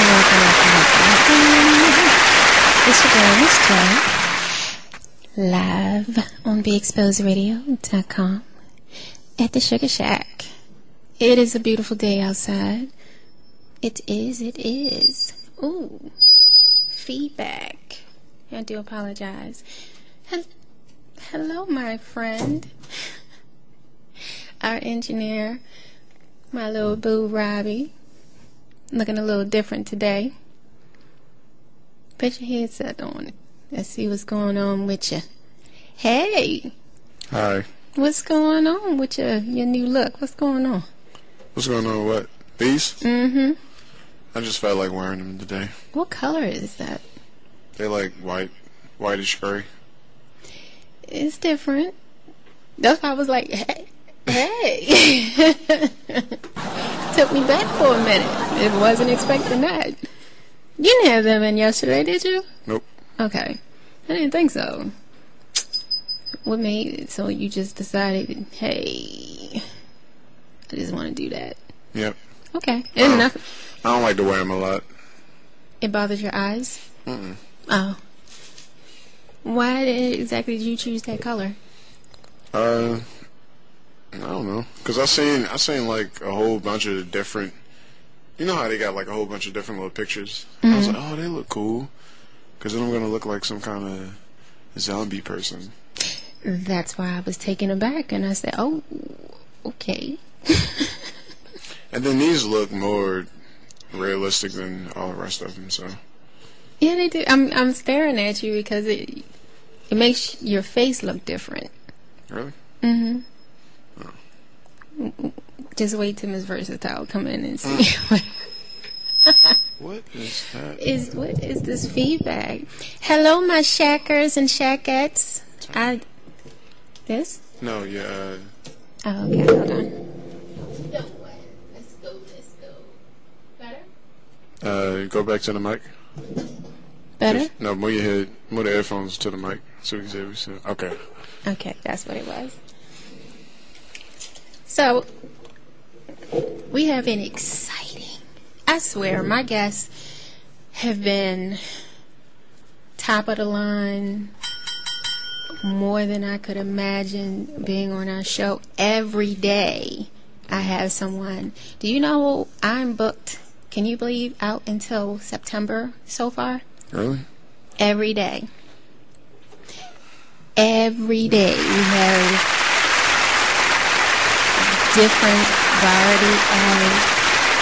It's your girl, Miss J, live on BeExposedRadio.com at the Sugar Shack. It is a beautiful day outside. It is. Ooh, feedback. I do apologize. Hello, my friend. Our engineer, my little boo, Robbie. Looking a little different today. Put your headset on. Let's see what's going on with you. Hey. Hi. What's going on with your new look? What's going on? What's going on with what? These? Mm-hmm. I just felt like wearing them today. What color is that? They like whitish gray. It's different. That's why I was like, hey. Took me back for a minute. I wasn't expecting that. You didn't have them in yesterday, did you? Nope. Okay. I didn't think so. What made it so you just decided, hey, I just want to do that? Yep. Okay. I don't like to wear them a lot. It bothers your eyes? Mm-mm. Oh. Why exactly did you choose that color? I don't know. Because I seen like a whole bunch of different, you know how they got like a whole bunch of different little pictures? Mm-hmm. I was like, oh, they look cool. Because then I'm going to look like some kind of zombie person. That's why I was taken aback, and I said, oh, okay. And then these look more realistic than all the rest of them, so. Yeah, they do. I'm staring at you because it makes your face look different. Really? Mm-hmm. Oh. Just wait till Miss Versatile come in and see. What is that? What is this feedback? Hello, my shackers and shackettes. This? No, yeah. Oh, okay, hold on. Let's go. Better? Go back to the mic. Better? No, move the headphones to the mic so we can see what we said. Okay. Okay, that's what it was. So, we have an exciting, I swear, my guests have been top of the line, more than I could imagine being on our show. Every day I have someone. Do you know I'm booked, can you believe, out until September so far? Really? Every day. Every day we have different variety of,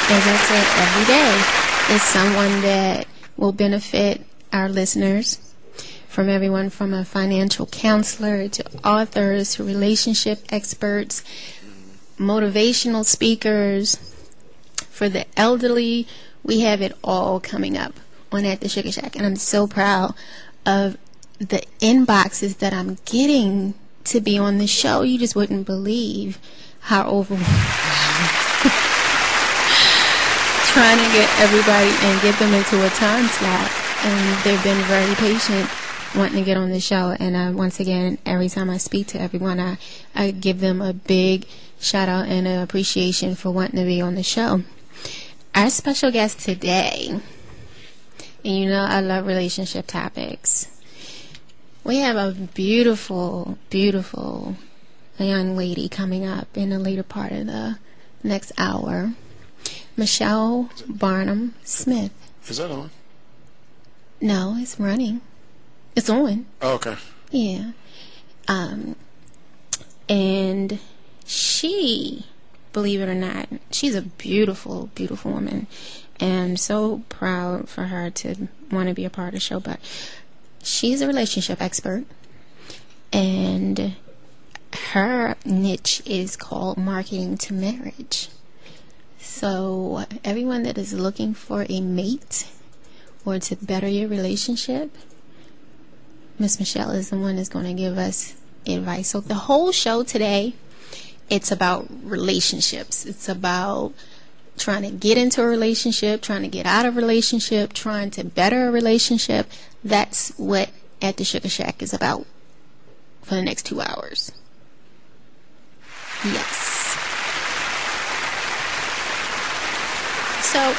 as I said, every day is someone that will benefit our listeners, from everyone from a financial counselor to authors to relationship experts, motivational speakers. For the elderly, we have it all coming up on At the Sugar Shack, and I'm so proud of the inboxes that I'm getting to be on the show. You just wouldn't believe how overwhelmed trying to get everybody and get them into a time slot, and they've been very patient wanting to get on the show. And once again, every time I speak to everyone, I give them a big shout out and an appreciation for wanting to be on the show. Our special guest today, and you know I love relationship topics. We have a beautiful, beautiful young lady coming up in the later part of the next hour. Michelle Barnum Smith. Is that on? No, it's running. It's on. Oh, okay. Yeah. And she, believe it or not, she's a beautiful, beautiful woman. And I'm so proud for her to want to be a part of the show. But she's a relationship expert. And her niche is called marketing to marriage. So everyone that is looking for a mate or to better your relationship, Miss Michelle is the one that's going to give us advice. So the whole show today, it's about relationships. It's about trying to get into a relationship, trying to get out of a relationship, trying to better a relationship. That's what At the Sugar Shack is about for the next 2 hours. Yes. So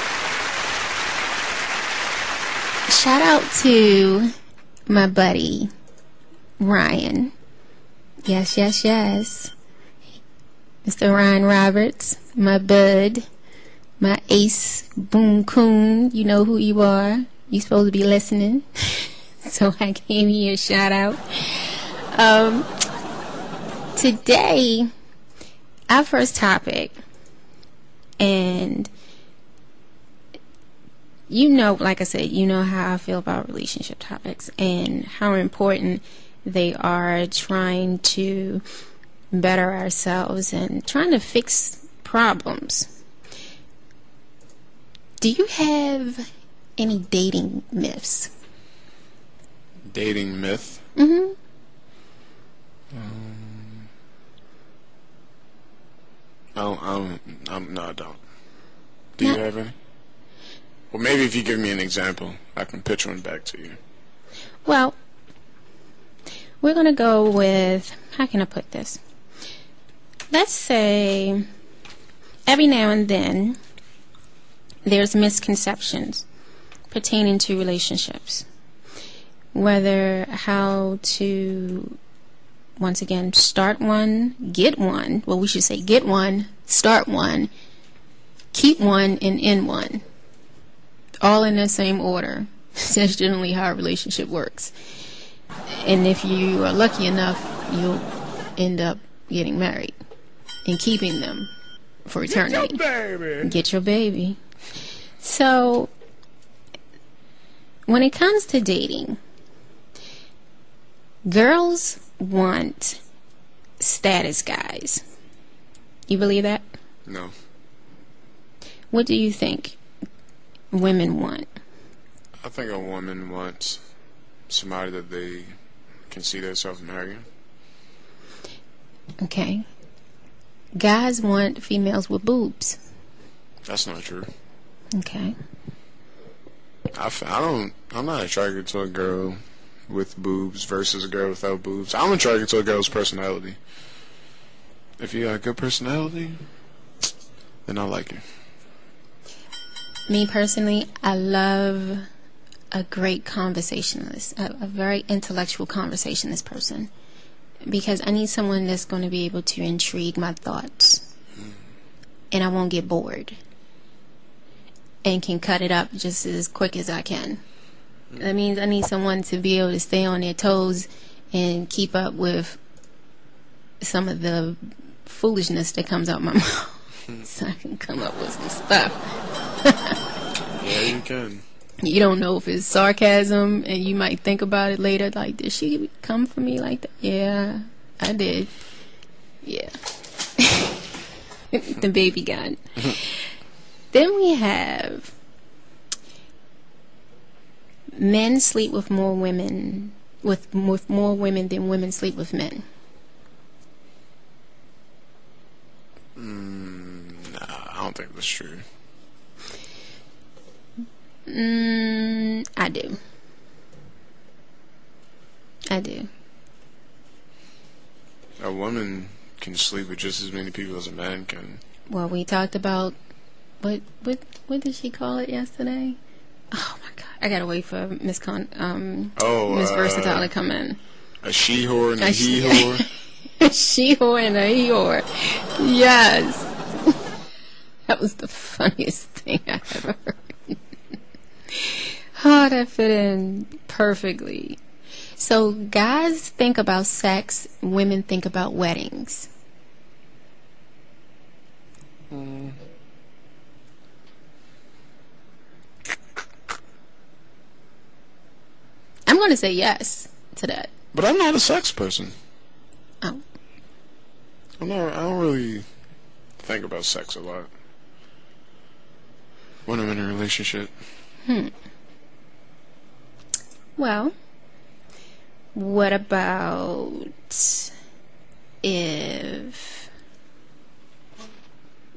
shout out to my buddy Ryan. Yes, yes, yes. Mr. Ryan Roberts, my bud, my ace boom coon. You know who you are. You supposed to be listening. So I gave you a shout out. Today, our first topic, and you know, like I said, you know how I feel about relationship topics and how important they are, trying to better ourselves and trying to fix problems. Do you have any dating myths? Dating myth? Mm-hmm. No, I don't. Do you have any? Well, maybe if you give me an example, I can pitch one back to you. Well, we're going to go with, how can I put this? Let's say every now and then there's misconceptions pertaining to relationships. Whether how to, once again, start one, get one. Well, we should say get one, start one, keep one, and end one. All in the same order. That's generally how a relationship works. And if you are lucky enough, you'll end up getting married and keeping them for eternity. Get your baby. Get your baby. So, when it comes to dating, girls want status guys. You believe that? No. What do you think women want? I think a woman wants somebody that they can see themselves marrying. Okay. Guys want females with boobs. That's not true. Okay. I'm not attracted to a girl with boobs versus a girl without boobs. I'm attracted to a girl's personality. If you got a good personality, then I like you. Me personally, I love a great conversationalist, a very intellectual conversationalist person, because I need someone that's going to be able to intrigue my thoughts, and I won't get bored, and can cut it up just as quick as I can. That means I need someone to be able to stay on their toes and keep up with some of the foolishness that comes out my mouth, so I can come up with some stuff. Yeah, you can. You don't know if it's sarcasm, and you might think about it later, like, did she come for me like that? Yeah, I did. Yeah. The baby gun. Then we have men sleep with more women, with more women than women sleep with men. Nah, I don't think that's true. I do. A woman can sleep with just as many people as a man can. Well, we talked about what did she call it yesterday? Oh my God! I gotta wait for Miss Versatile to come in. A she whore and a he whore. A she whore and a he whore. Yes, that was the funniest thing I ever heard. Oh, that fit in perfectly. So guys think about sex, women think about weddings. I'm going to say yes to that. But I'm not a sex person. Oh. I don't really think about sex a lot when I'm in a relationship. Well, what about if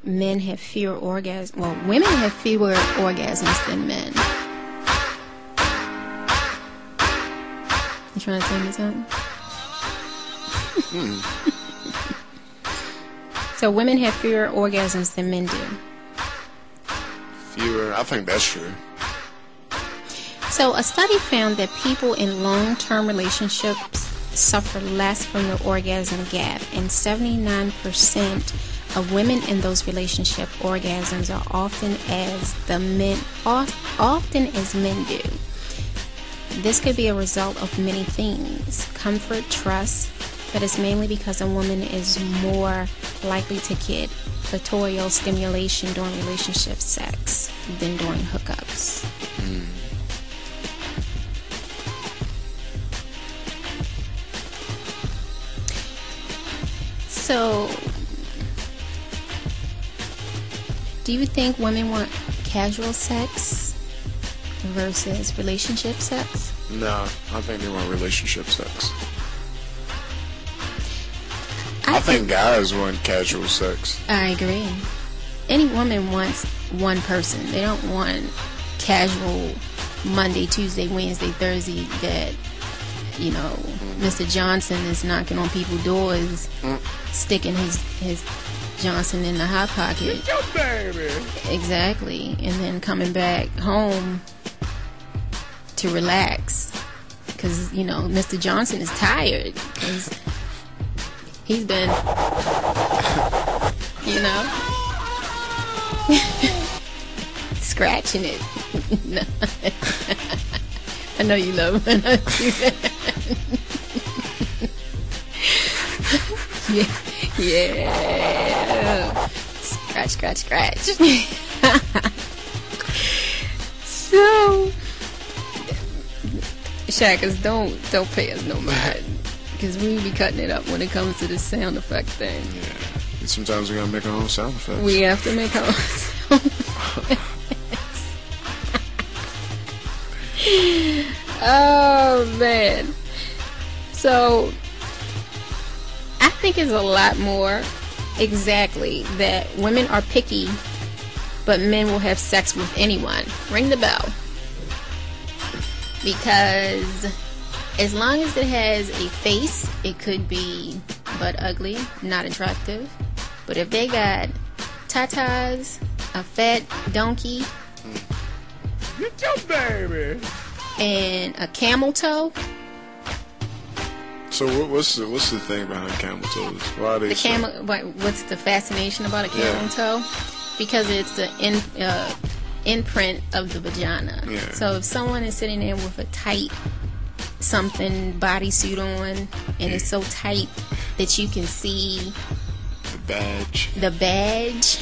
men have fewer orgasms? Well, women have fewer orgasms than men. You trying to tell me something? So women have fewer orgasms than men do. Fewer? I think that's true. So So, a study found that people in long-term relationships suffer less from the orgasm gap, and 79% of women in those relationship orgasms are often as men do. This could be a result of many things: comfort, trust, but it's mainly because a woman is more likely to get clitoral stimulation during relationship sex than during hookups. So, do you think women want casual sex versus relationship sex? No, I think they want relationship sex. I think guys want casual sex. I agree. Any woman wants one person. They don't want casual Monday, Tuesday, Wednesday, Thursday that, you know, Mr. Johnson is knocking on people's doors, sticking his Johnson in the hot pocket. Your baby. Exactly. And then coming back home to relax. Because, you know, Mr. Johnson is tired. Because he's been, you know, scratching it. I know you love when I do that. Yeah. Scratch. So, Shackers, don't pay us no mind, because we be cutting it up when it comes to the sound effect thing. Yeah. Sometimes we gotta make our own sound effects. We have to make our own sound effects. Oh man. So I think it's a lot more exactly that women are picky, but men will have sex with anyone. Ring the bell. Because as long as it has a face, it could be butt ugly, not attractive. But if they got tatas, a fat donkey, Get your baby. and a camel toe. So what's the thing behind camel toes? Why are they The camel. What's the fascination about a camel toe? Because it's the imprint of the vagina. Yeah. So if someone is sitting there with a tight something bodysuit on, and it's so tight that you can see the badge.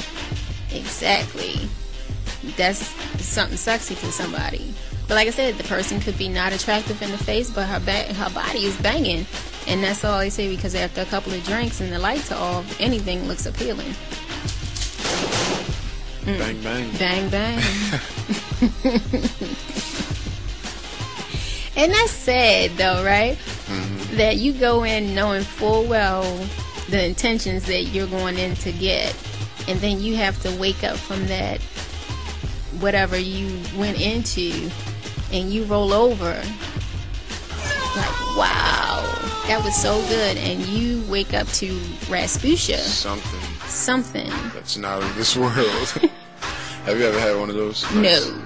Exactly. That's something sexy to somebody. But like I said, the person could be not attractive in the face, but her body is banging, and that's all they say, because after a couple of drinks and the lights are off, anything looks appealing. Bang bang. Bang bang. And that's sad though, right? Mm-hmm. That you go in knowing full well the intentions that you're going in to get, and then you have to wake up from that whatever you went into, and you roll over like, wow, that was so good, and you wake up to Rasputia. Something that's not of this world. Have you ever had one of those? No.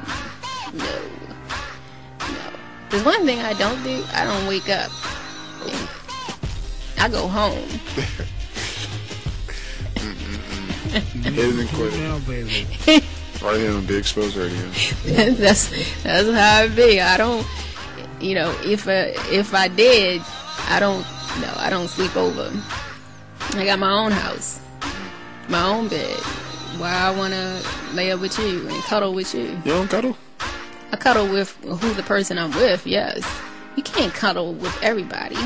There's one thing I don't do. I don't wake up. I go home. Hidden quick. Right here on Big Exposed Radio. That's how it be. I don't, you know, if I did, I don't sleep over. I got my own house, my own bed. Why I wanna lay up with you and cuddle with you? You don't cuddle? I cuddle with who the person I'm with. Yes, you can't cuddle with everybody.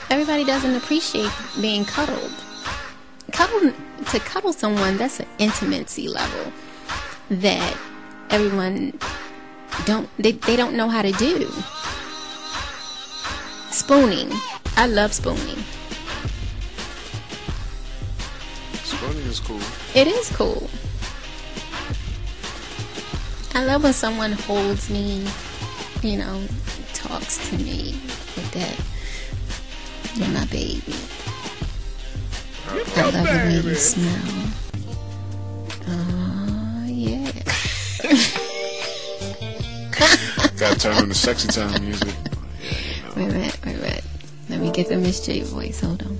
Everybody doesn't appreciate being cuddled. To cuddle someone, that's an intimacy level that everyone don't know how to do. Spooning. I love spooning. Spooning is cool. It is cool. I love when someone holds me, you know, talks to me with that. You're my baby. I love the way you smell. Oh, yeah. Gotta turn on the sexy time music. Wait a minute. Let me get the Miss J voice. Hold on.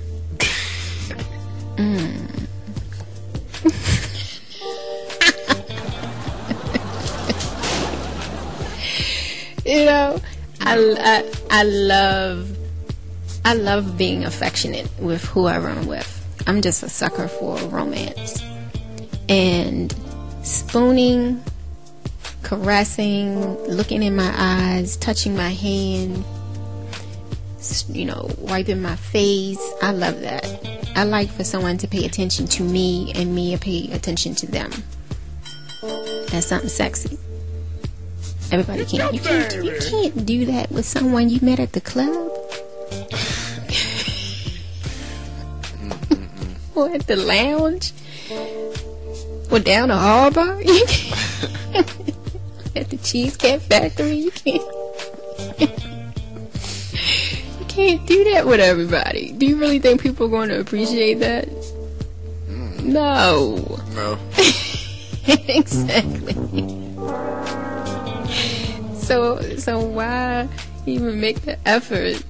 You know, I love being affectionate with whoever I'm with. I'm just a sucker for romance. And spooning, caressing, looking in my eyes, touching my hand, you know, wiping my face. I love that. I like for someone to pay attention to me and me to pay attention to them. That's something sexy. Everybody can't. You can't do that with someone you met at the club. Or at the lounge. Or down the harbor. You can't. At the Cheesecake Factory. You can't. You can't do that with everybody. Do you really think people are going to appreciate that? No. No. Exactly. So why even make the effort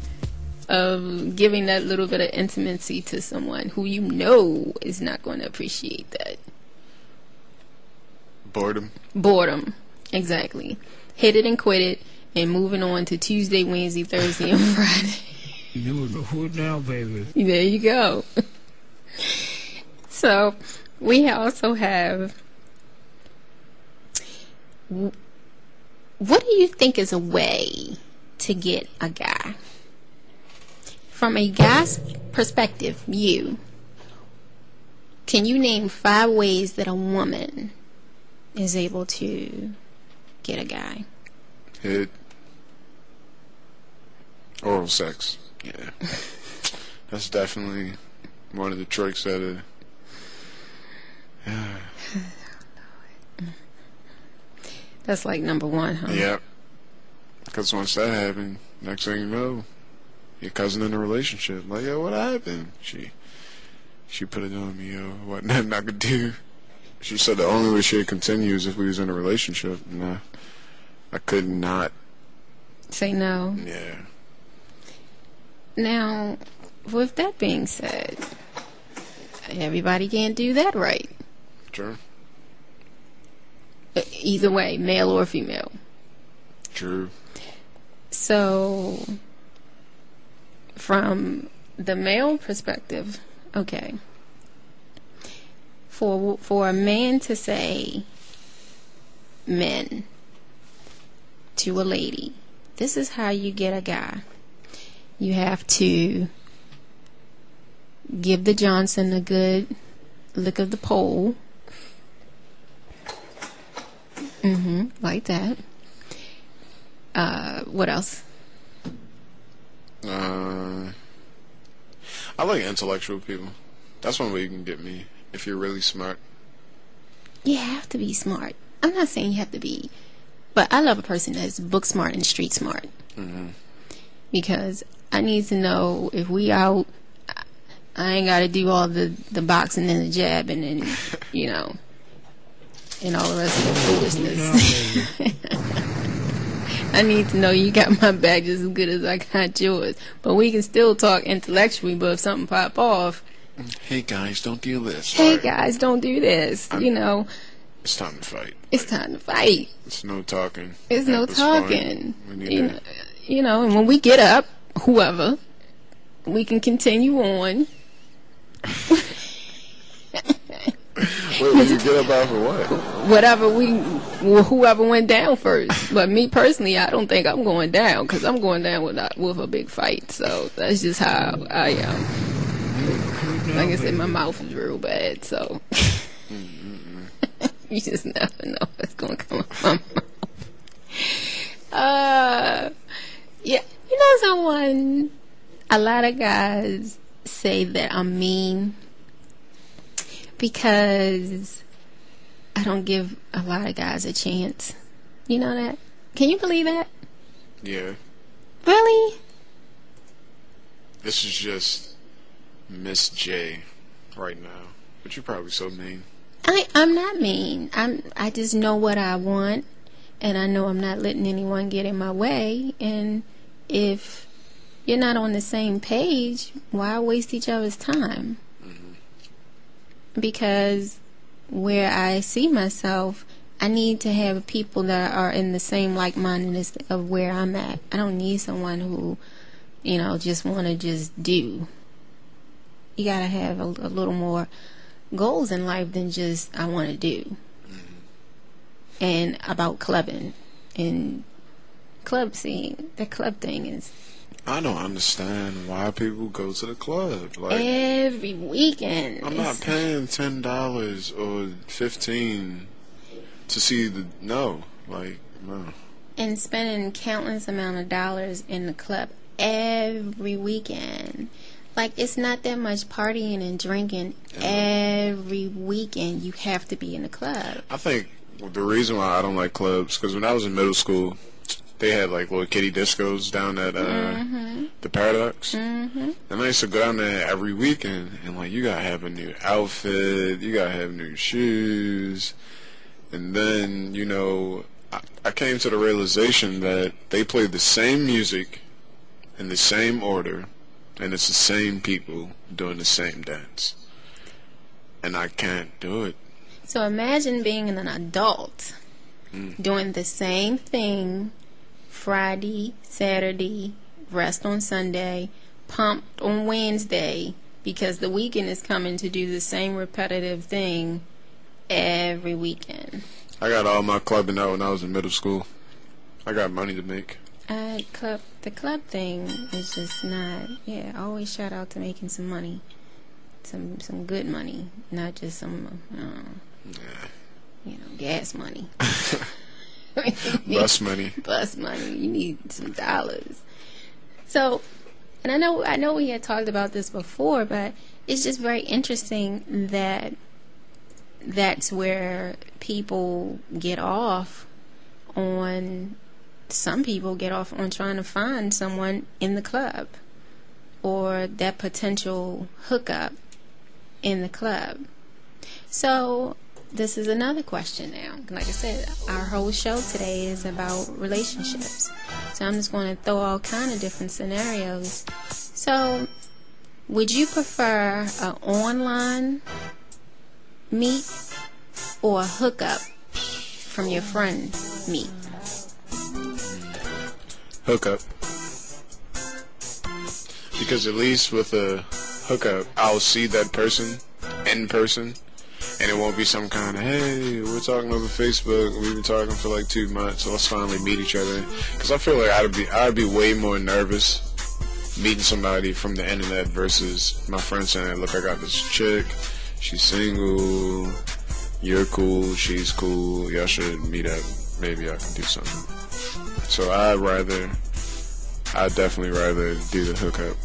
of giving that little bit of intimacy to someone who you know is not going to appreciate that? Boredom. Exactly. Hit it and quit it, and moving on to Tuesday, Wednesday, Thursday, and Friday. You the hood now, baby. There you go. So we also have. What do you think is a way to get a guy? From a guy's perspective, can you name 5 ways that a woman is able to get a guy? Hit. Oral sex. Yeah. That's definitely one of the tricks that That's like number 1, huh? Yep. Because once that happened, next thing you know, your cousin in a relationship. Like, yo, what happened? She put it on me, yo. What nothing I could do. She said the only way she'd continue is if we was in a relationship. Nah, I could not. Say no. Yeah. Now, with that being said, everybody can't do that right. Sure. Either way, male or female. True. So, from the male perspective, okay, for a man to say, men, to a lady, this is how you get a guy. You have to give the Johnson a good lick of the pole. Like that. What else? I like intellectual people. That's one way you can get me, if you're really smart. You have to be smart. I'm not saying you have to be, but I love a person that's book smart and street smart. Because I need to know if we out, I ain't got to do all the boxing and the jab and then, you know, and all the rest of the foolishness. I need to know you got my back just as good as I got yours. But we can still talk intellectually, but if something pop off, hey guys, don't do this. Hey guys, don't do this. You know, it's time to fight. It's time to fight. It's no talking. It's no talking. You know, and when we get up, whoever, we can continue on. Wait, when you get up after what? Whoever went down first. But me personally, I don't think I'm going down, because I'm going down with a big fight. So that's just how I am. Like I said, my mouth is real bad, so you just never know what's going to come out my mouth. Yeah, you know someone, a lot of guys say that I'm mean because I don't give a lot of guys a chance. You know that? Can you believe that? Yeah. Really? This is just Miss J right now. But you're probably so mean. I'm not mean. I just know what I want, and I know I'm not letting anyone get in my way. And if you're not on the same page, why waste each other's time? Because where I see myself, I need to have people that are in the same like-mindedness of where I'm at. I don't need someone who, just want to just do. You got to have a little more goals in life than just I want to do. And about clubbing and club scene, the club thing is... I don't understand why people go to the club. Like, every weekend. I'm not paying $10 or $15 to see no. And spending countless amount of dollars in the club every weekend. Like, it's not that much partying and drinking every weekend. You have to be in the club. I think the reason why I don't like clubs, because when I was in middle school, they had like little kiddie discos down at the Paradox. And I used to go down there every weekend, and like, you gotta have a new outfit, you gotta have new shoes. And then, I came to the realization that they play the same music in the same order, and it's the same people doing the same dance. And I can't do it. So imagine being an adult doing the same thing Friday, Saturday, rest on Sunday, pumped on Wednesday, because the weekend is coming to do the same repetitive thing every weekend. I got all my clubbing out when I was in middle school. I got money to make. The club thing is just not. Yeah, always shout out to making some money, some good money, not just some gas money. Bus money. Bus money. You need some dollars. So, and I know we had talked about this before, but it's just very interesting that that's where people get off on. Some people get off on trying to find someone in the club, or that potential hookup in the club. So this is another question now. Like I said, our whole show today is about relationships. So I'm just going to throw all kind of different scenarios. So would you prefer an online meet or a hookup from your friend meet? Hookup. Because at least with a hookup, I'll see that person in person, and it won't be some kind of, hey, we're talking over Facebook, we've been talking for like 2 months, so let's finally meet each other. Because I feel like I'd be way more nervous meeting somebody from the internet versus my friend saying, look, I got this chick, she's single, you're cool, she's cool, y'all should meet up, maybe I can do something. So I'd definitely rather do the hookup.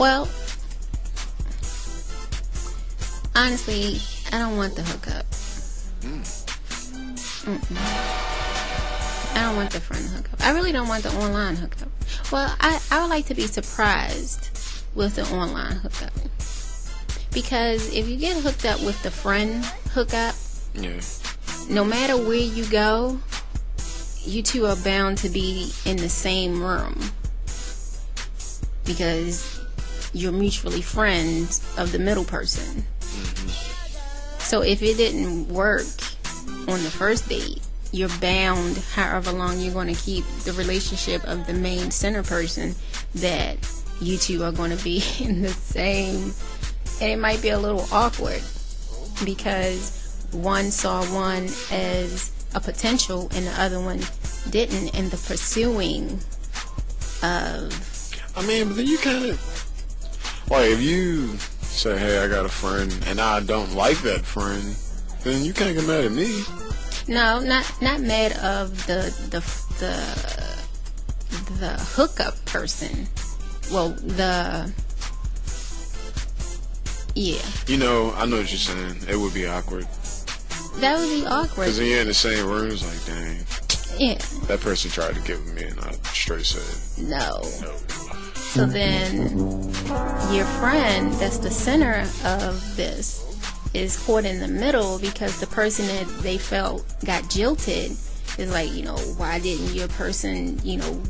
Well, honestly, I don't want the hookup. I don't want the friend hookup. I really don't want the online hookup. Well, I would like to be surprised with the online hookup. Because if you get hooked up with the friend hookup, no matter where you go, you two are bound to be in the same room. Because you're mutually friends of the middle person. So if it didn't work on the first date, you're bound, however long you're going to keep the relationship of the main center person, that you two are going to be in the same. And it might be a little awkward because one saw one as a potential and the other one didn't, and the pursuing of... I mean, but then you kind of... Like, if you say, hey, I got a friend, and I don't like that friend, then you can't get mad at me. No, not mad of the hookup person. Well, yeah. You know, I know what you're saying. It would be awkward. That would be awkward. Because then you're in the same room, it's like, dang. Yeah. That person tried to get with me, and I straight said, no. No. So then, your friend, that's the center of this, is caught in the middle because the person that they felt got jilted is like, why didn't your person,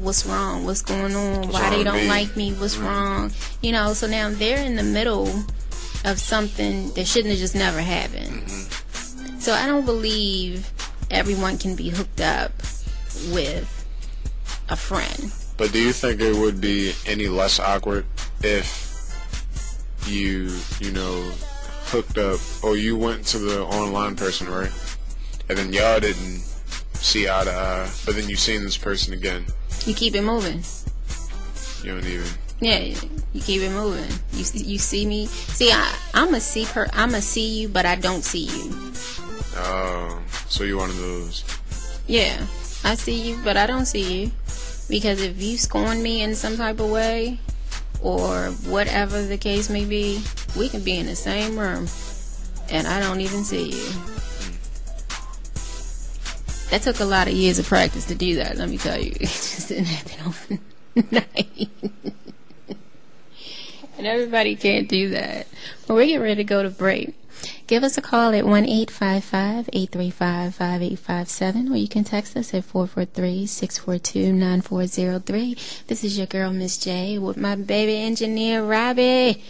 what's wrong? What's going on? Why they don't like me? What's wrong? So now they're in the middle of something that shouldn't have just never happened. So I don't believe everyone can be hooked up with a friend. But do you think it would be any less awkward if you hooked up, or you went to the online person, right? And then y'all didn't see eye to eye, but then you seen this person again. You keep it moving. You don't even. Yeah, you keep it moving. You see me. See, I'ma see you, but I don't see you. Oh, so you one of those? Yeah, I see you, but I don't see you. Because if you scorn me in some type of way, or whatever the case may be, we can be in the same room, and I don't even see you. That took a lot of years of practice to do that, let me tell you. It just didn't happen overnight. And everybody can't do that. But we're getting ready to go to break. Give us a call at 1-855-835-5857, or you can text us at 443-642-9403. This is your girl, Miss J, with my baby engineer, Robbie.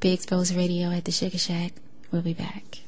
Be Exposed Radio at the Sugar Shack. We'll be back.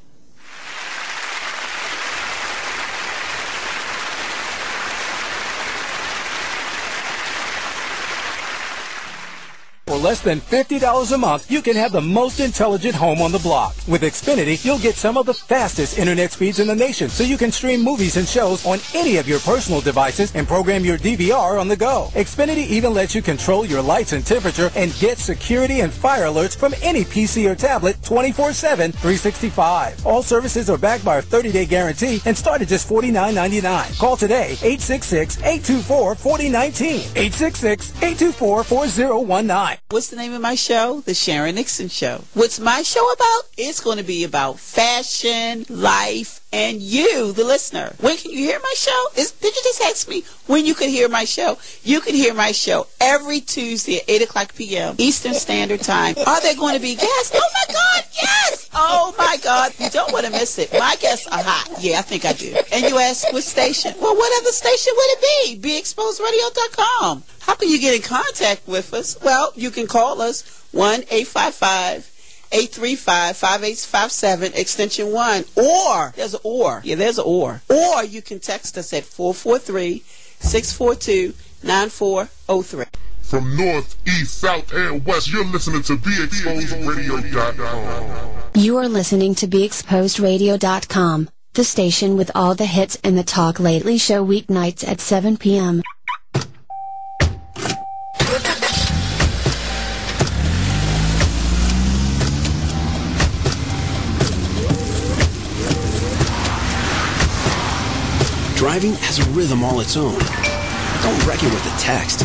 For less than $50 a month, you can have the most intelligent home on the block. With Xfinity, you'll get some of the fastest internet speeds in the nation, so you can stream movies and shows on any of your personal devices and program your DVR on the go. Xfinity even lets you control your lights and temperature and get security and fire alerts from any PC or tablet 24/7, 365. All services are backed by a 30-day guarantee and start at just $49.99. Call today, 866-824-4019, 866-824-4019. What's the name of my show? The Sharon Nixon Show. What's my show about? It's going to be about fashion, life, and you, the listener. When can you hear my show? Did you just ask me when you can hear my show? You can hear my show every Tuesday at 8 o'clock p.m. Eastern Standard Time. Are there going to be guests? Oh, my God, yes! Oh, my God. You don't want to miss it. My guests are hot. Yeah, I think I do. And you ask what station? Well, whatever station would it be? BeExposedRadio.com. How can you get in contact with us? Well, you can call us 1-855-835-5857, extension 1. Or, there's an or. Yeah, there's an or. Or you can text us at 443-642-9403. From north, east, south, and west, you're listening to BeExposedRadio.com. You are listening to BeExposedRadio.com, the station with all the hits and the Talk Lately show weeknights at 7 p.m. Driving has a rhythm all its own. Don't wreck it with a text.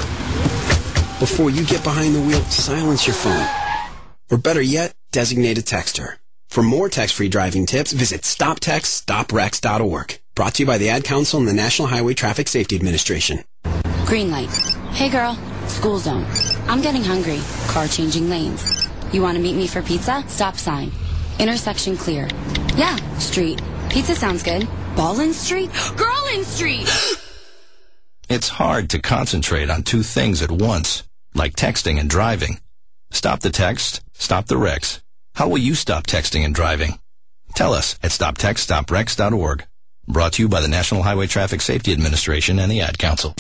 Before you get behind the wheel, silence your phone. Or better yet, designate a texter. For more text-free driving tips, visit StopTextStopWrecks.org. Brought to you by the Ad Council and the National Highway Traffic Safety Administration. Green light. Hey girl, school zone. I'm getting hungry. Car changing lanes. You want to meet me for pizza? Stop sign. Intersection clear. Yeah, street. Pizza sounds good. Ballin Street? Girlin Street! It's hard to concentrate on two things at once, like texting and driving. Stop the text, stop the wrecks. How will you stop texting and driving? Tell us at StopTextStopWrecks.org. Brought to you by the National Highway Traffic Safety Administration and the Ad Council.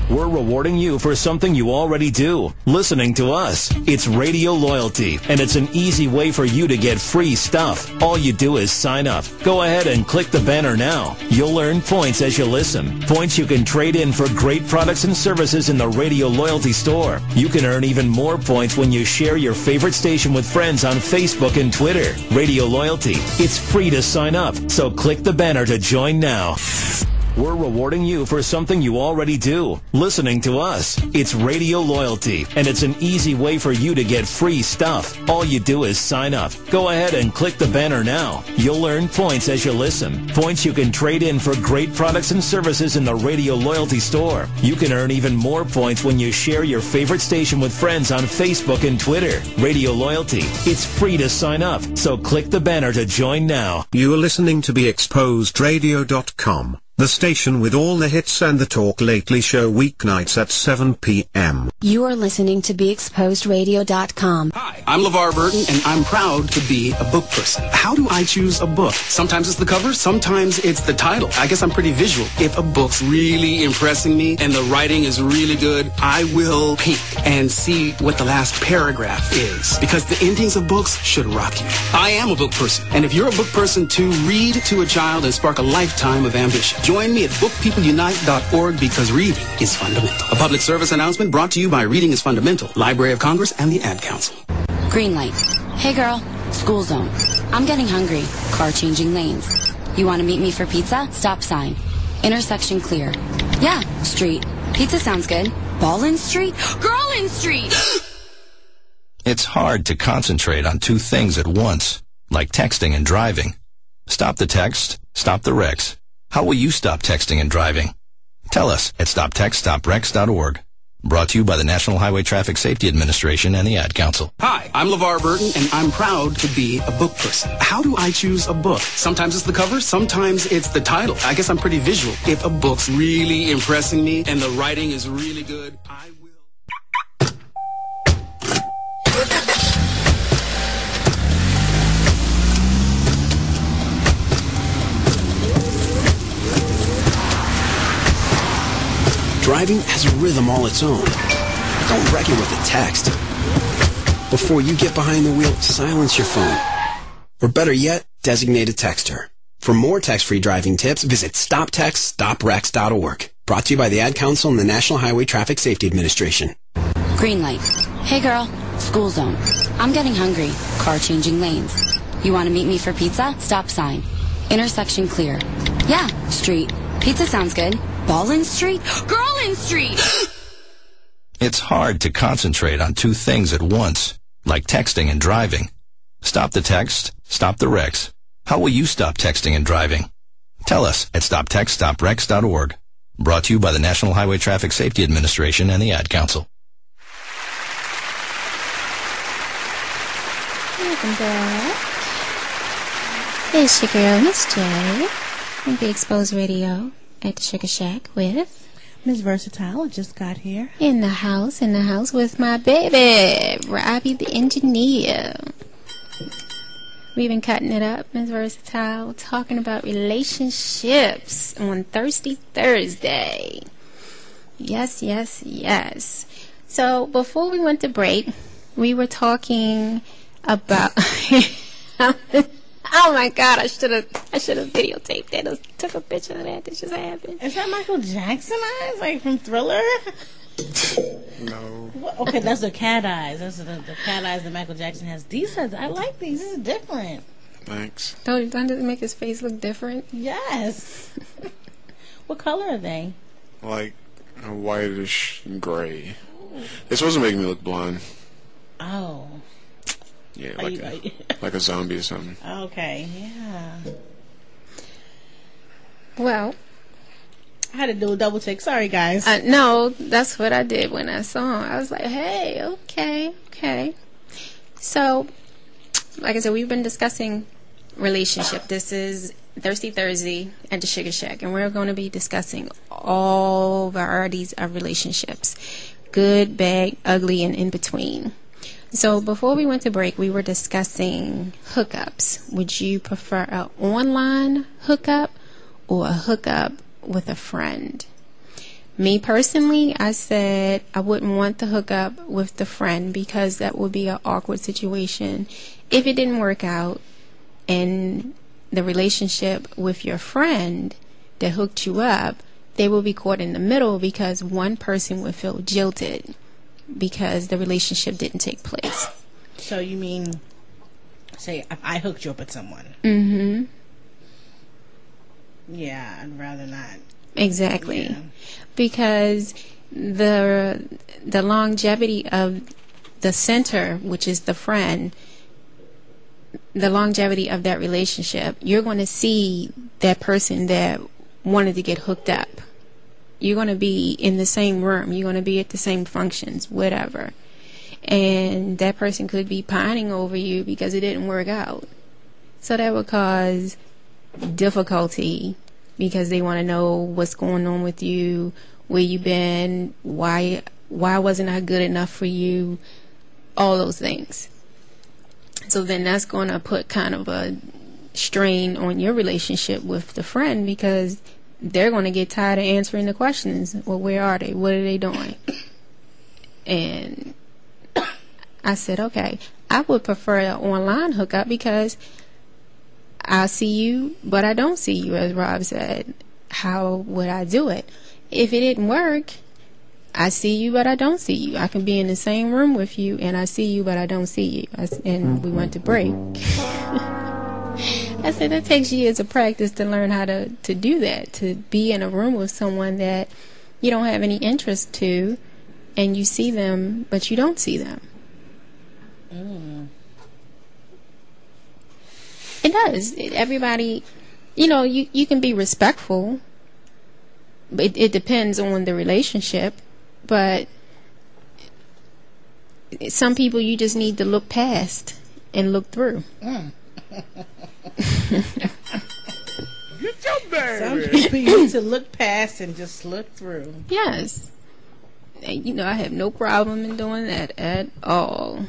We're rewarding you for something you already do, listening to us. It's Radio Loyalty, and it's an easy way for you to get free stuff. All you do is sign up. Go ahead and click the banner now. You'll earn points as you listen. Points you can trade in for great products and services in the Radio Loyalty store. You can earn even more points when you share your favorite station with friends on Facebook and Twitter. Radio Loyalty. It's free to sign up, so click the banner to join now. We're rewarding you for something you already do. Listening to us. It's Radio Loyalty, and it's an easy way for you to get free stuff. All you do is sign up. Go ahead and click the banner now. You'll earn points as you listen. Points you can trade in for great products and services in the Radio Loyalty store. You can earn even more points when you share your favorite station with friends on Facebook and Twitter. Radio Loyalty. It's free to sign up, so click the banner to join now. You are listening to BeExposedRadio.com, the station with all the hits and the Talk Lately Show weeknights at 7 p.m. You are listening to BeExposedRadio.com. Hi, I'm LeVar Burton, and I'm proud to be a book person. How do I choose a book? Sometimes it's the cover, sometimes it's the title. I guess I'm pretty visual. If a book's really impressing me and the writing is really good, I will peek and see what the last paragraph is, because the endings of books should rock you. I am a book person, and if you're a book person too, read to a child and spark a lifetime of ambition. Join me at bookpeopleunite.org, because reading is fundamental. A public service announcement brought to you by Reading is Fundamental, Library of Congress, and the Ad Council. Green light. Hey girl, school zone. I'm getting hungry. Car changing lanes. You want to meet me for pizza? Stop sign. Intersection clear. Yeah, street. Pizza sounds good. Ball in street? Girl in street! It's hard to concentrate on two things at once, like texting and driving. Stop the text, stop the wrecks. How will you stop texting and driving? Tell us at stoptextstoprex.org. Brought to you by the National Highway Traffic Safety Administration and the Ad Council. Hi, I'm LeVar Burton, and I'm proud to be a book person. How do I choose a book? Sometimes it's the cover, sometimes it's the title. I guess I'm pretty visual. If a book's really impressing me and the writing is really good, I will. Driving has a rhythm all its own. Don't wreck it with a text. Before you get behind the wheel, silence your phone. Or better yet, designate a texter. For more text-free driving tips, visit stoptextstoprex.org. Brought to you by the Ad Council and the National Highway Traffic Safety Administration. Green light. Hey girl, school zone. I'm getting hungry. Car changing lanes. You want to meet me for pizza? Stop sign. Intersection clear. Yeah, street. Pizza sounds good. Ball in street? Girl in street! It's hard to concentrate on two things at once, like texting and driving. Stop the text, stop the wrecks. How will you stop texting and driving? Tell us at stoptextstoprex.org. Brought to you by the National Highway Traffic Safety Administration and the Ad Council. Welcome back. It's your girl, Miss J, on Be Exposed Radio at the Sugar Shack with Miss Versatile. I just got here. In the house with my baby, Robbie the engineer. We've been cutting it up, Miss Versatile, talking about relationships on Thirsty Thursday. Yes, yes, yes. So before we went to break, we were talking about oh my God! I should have videotaped that. I took a picture of that. That just happened. Is that Michael Jackson eyes, like from Thriller? No. Okay, that's the cat eyes. That's the cat eyes that Michael Jackson has. These eyes, I like these. This is different. Thanks. Doesn't it make his face look different? Yes. What color are they? Like a whitish gray. It's supposed to make me look blind. Oh. Yeah, like a zombie or something. Okay, yeah. Well, I had to do a double take. Sorry, guys. No, that's what I did when I saw him. I was like, hey, okay. So, like I said, we've been discussing relationship. This is Thirsty Thursday at the Sugar Shack, and we're going to be discussing all varieties of relationships. Good, bad, ugly, and in between. So before we went to break, we were discussing hookups. Would you prefer an online hookup or a hookup with a friend? Me personally, I said I wouldn't want the hookup with the friend because that would be an awkward situation if it didn't work out, and the relationship with your friend that hooked you up, they will be caught in the middle because one person would feel jilted because the relationship didn't take place. So you mean, say, if I hooked you up with someone? Mm-hmm. Yeah, I'd rather not. Exactly. Yeah. Because the longevity of the center, which is the friend, the longevity of that relationship, you're going to see that person that wanted to get hooked up. You're going to be in the same room. You're going to be at the same functions, whatever. And that person could be pining over you because it didn't work out. So that would cause difficulty because they want to know what's going on with you, where you been, why wasn't I good enough for you, all those things. So then that's going to put kind of a strain on your relationship with the friend because they're going to get tired of answering the questions. Well, where are they? What are they doing? And I said, okay, I would prefer an online hookup because I see you, but I don't see you, as Rob said. How would I do it? If it didn't work, I see you, but I don't see you. I can be in the same room with you, and I see you, but I don't see you. And we went to break. I said, that takes years of practice to learn how to do that, to be in a room with someone that you don't have any interest to, and you see them, but you don't see them. It does. Everybody, you can be respectful, but it depends on the relationship. But some people you just need to look past and look through. Some people you need to look past and just look through. Yes. And, I have no problem in doing that at all.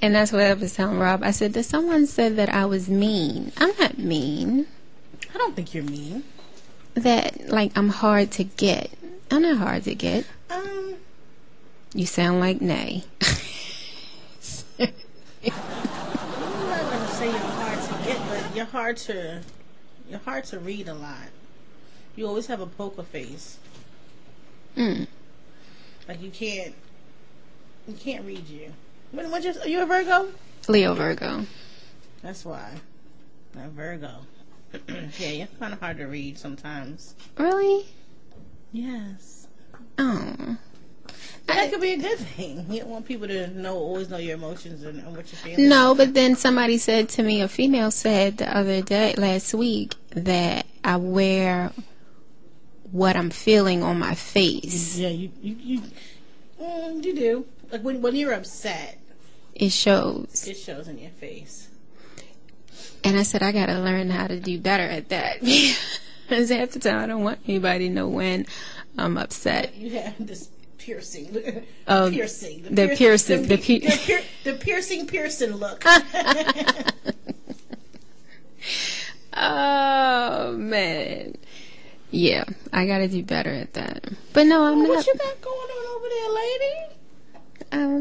And that's what I was telling Rob. I said, someone said that I was mean. I'm not mean. I don't think you're mean. That, I'm hard to get. I'm not hard to get. You sound like Nay. I'm not going to say you're hard to get, but you're hard to read a lot. You always have a poker face. Like you can't read you. Are you a Virgo? Leo Virgo. That's why. A Virgo. Yeah, you're kind of hard to read sometimes. Really? Yes. Oh. That could be a good thing. You don't want people to always know your emotions and what you're feeling. No, but then somebody said to me, a female said the other day, last week, that I wear what I'm feeling on my face. Yeah, you do. Like when you're upset, it shows. It shows in your face. And I said, I got to learn how to do better at that. Because half the time I don't want anybody to know when I'm upset. You have this piercing. The piercing look. Oh, man. Yeah, I got to do better at that. But no, I'm not. What you got going on over there, lady?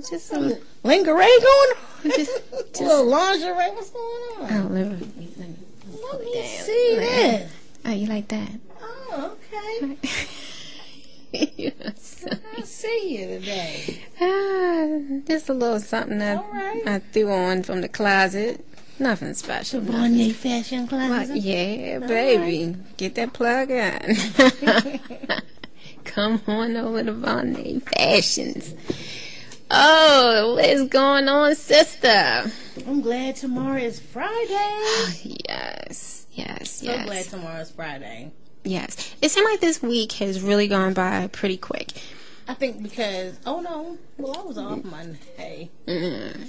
Just some lingerie going on? Just a little lingerie? What's going on? Oh, let me see that. Oh, you like that? Oh, okay. I see you today. Just a little something I threw on from the closet. Nothing special. The Vanier fashion closet? Well, yeah, baby. Right. Get that plug in. Come on over to Vanier Fashions. Oh, what is going on, sister? I'm glad tomorrow is Friday. Yes. So glad tomorrow is Friday. Yes. It seemed like this week has really gone by pretty quick. I think because, I was off Monday.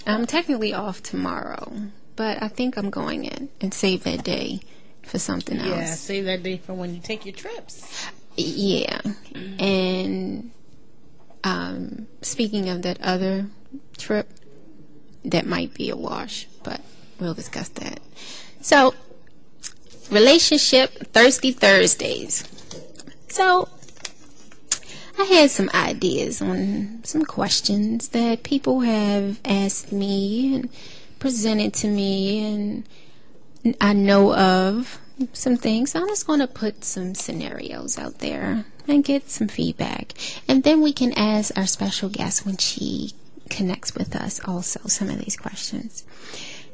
I'm technically off tomorrow, but I think I'm going in and save that day for something else. Yeah, save that day for when you take your trips. Yeah. And speaking of that other trip, that might be a wash, but we'll discuss that. So, relationship Thirsty Thursdays. So, I had some ideas on some questions that people have asked me and presented to me, and I know of some things. So I'm just going to put some scenarios out there and get some feedback. And then we can ask our special guest when she connects with us also some of these questions.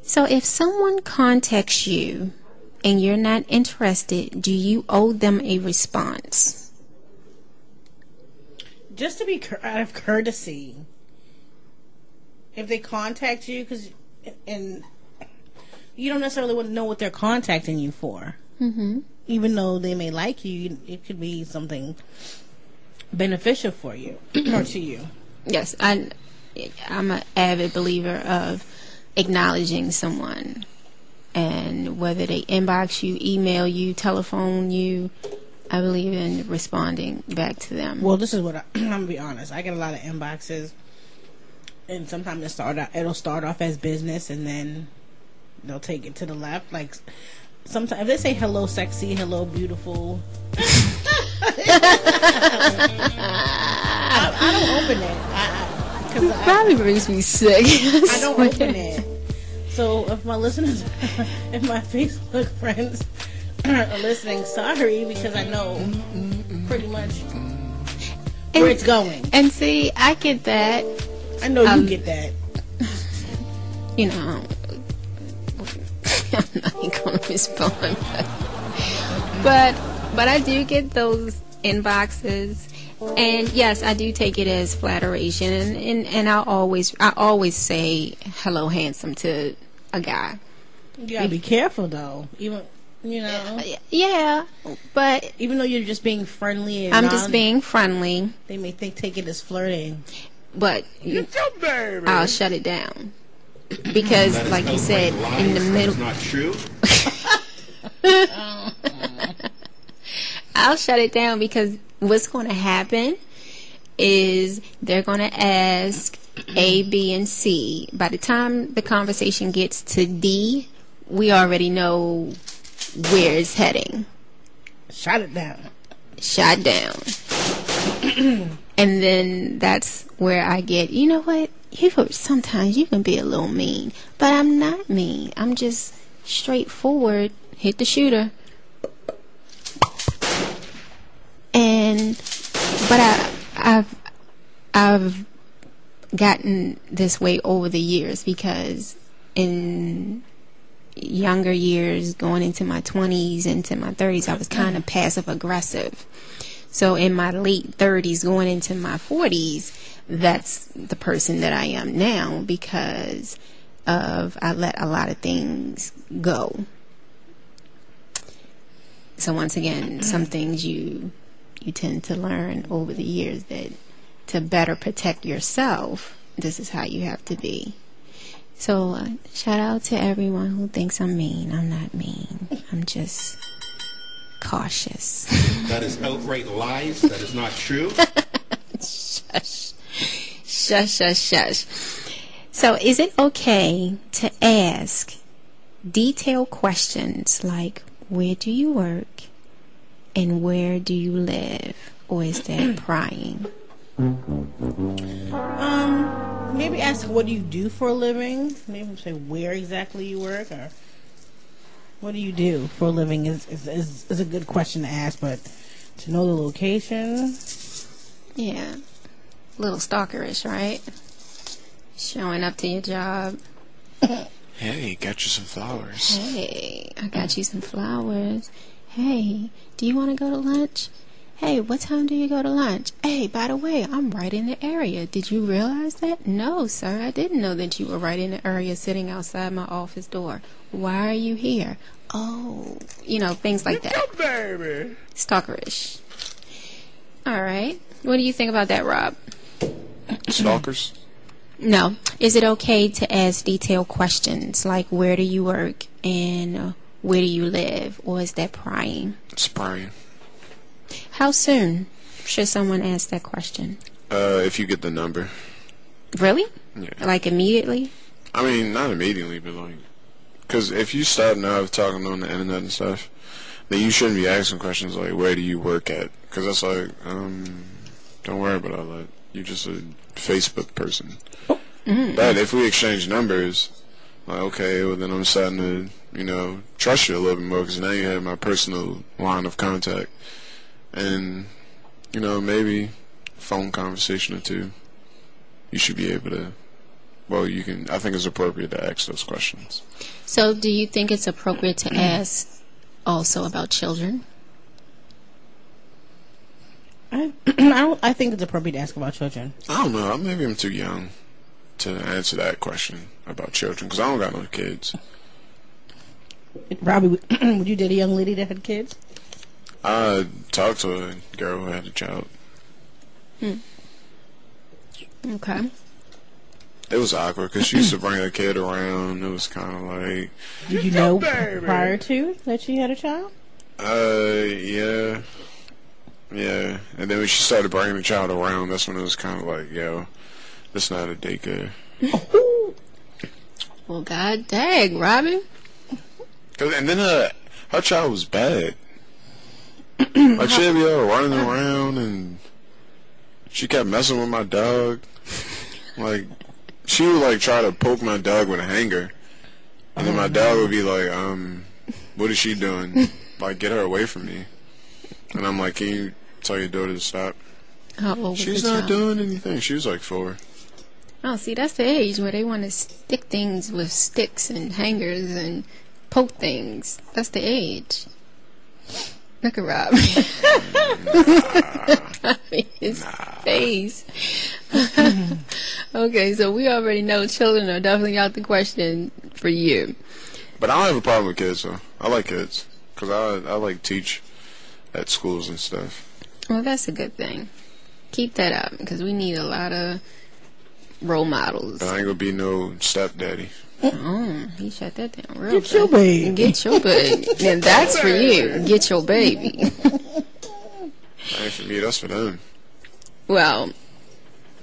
So if someone contacts you and you're not interested, do you owe them a response? Just to be out of courtesy. If they contact you, and you don't necessarily want to know what they're contacting you for. Mm-hmm. Even though they may like you, it could be something beneficial for you or to you. Yes, I'm an avid believer of acknowledging someone, and whether they inbox you, email you, telephone you, I believe in responding back to them. Well, this is what I'm gonna be honest. I get a lot of inboxes, and sometimes it'll start off as business, and then they'll take it to the left. Like sometimes if they say hello, sexy, hello, beautiful, I don't open it. It probably makes me sick. I don't open it. So if my listeners, if my Facebook friends are listening, sorry, because I know pretty much where it's going. And see, I get that. I know you get that. You know, I'm not going to respond, but I do get those inboxes. And yes, I do take it as flatteration, and I always say hello, handsome to a guy. You gotta be careful though, even Yeah, but even though you're just being friendly, and I'm just being friendly. They may take it as flirting, but I'll shut it down because, like you said, in the middle. Not true. I'll shut it down because what's going to happen is they're going to ask A, B, and C. By the time the conversation gets to D, we already know where it's heading. Shut it down. Shut down. And then that's where I get, you know what? Sometimes you can be a little mean, but I'm not mean. I'm just straightforward. Hit the shooter. But I've gotten this way over the years because in younger years, going into my 20s, into my 30s, I was kind of passive aggressive. So in my late 30s, going into my 40s, that's the person that I am now because I let a lot of things go. So once again, some things you tend to learn over the years that to better protect yourself, this is how you have to be. So shout out to everyone who thinks I'm mean. I'm not mean. I'm just cautious. That is outright lies. That is not true. Shush. Shush, shush, shush. So is it okay to ask detailed questions like, where do you work and where do you live? Or is that prying? Maybe ask what do you do for a living. Maybe say where exactly you work or what do you do for a living is a good question to ask, but to know the location. Yeah. A little stalkerish, right? Showing up to your job. Hey, got you some flowers. Hey, I got you some flowers. Hey, do you want to go to lunch? Hey, what time do you go to lunch? Hey, by the way, I'm right in the area. Did you realize that? No, sir, I didn't know that you were right in the area sitting outside my office door. Why are you here? Oh, things like that. Baby. Stalkerish. All right. What do you think about that, Rob? Stalkers? No. Is it okay to ask detailed questions like where do you work and where do you live? Or is that prying? It's prying. How soon should someone ask that question? If you get the number. Really? Yeah. Like immediately? I mean, not immediately, but because if you starting out talking on the internet and stuff, then you shouldn't be asking questions like, where do you work at? Because that's like, don't worry about all that. You're just a Facebook person. Mm-hmm. But if we exchange numbers, like, okay, well then I'm starting to, trust you a little bit more because now you have my personal line of contact. And, maybe phone conversation or two. You should be able to, I think it's appropriate to ask those questions. So do you think it's appropriate to ask also about children? I think it's appropriate to ask about children. I don't know. Maybe I'm too young to answer that question about children because I don't got no kids. Robbie, would you date a young lady that had kids? I talked to a girl who had a child. Okay. It was awkward because she used to bring her kid around. It was kind of like... Did you know prior to that she had a child? Yeah. Yeah. And then when she started bringing the child around, that's when it was kind of like, yo, this not a daycare. Well, god dang, Robin. And then her child was bad. Like, she'd be all running around, and she kept messing with my dog. Like, she would, like, try to poke my dog with a hanger. And then my dog would be like, what is she doing? Like, get her away from me. And I'm like, can you tell your daughter to stop? How old was She's the not child? doing anything. She was like 4. Oh, see, that's the age where they want to stick things with sticks and hangers and poke things. That's the age. Look at Rob. His face. Okay, so we already know children are definitely out the question for you. But I don't have a problem with kids, though. I like kids. Because I like teach at schools and stuff. Well, that's a good thing. Keep that up, because we need a lot of role models. I ain't gonna be no stepdaddy. Oh, he shut that down real Get your baby. Get your baby. And that's for you. Get your baby. That ain't for me, that's for them. Well,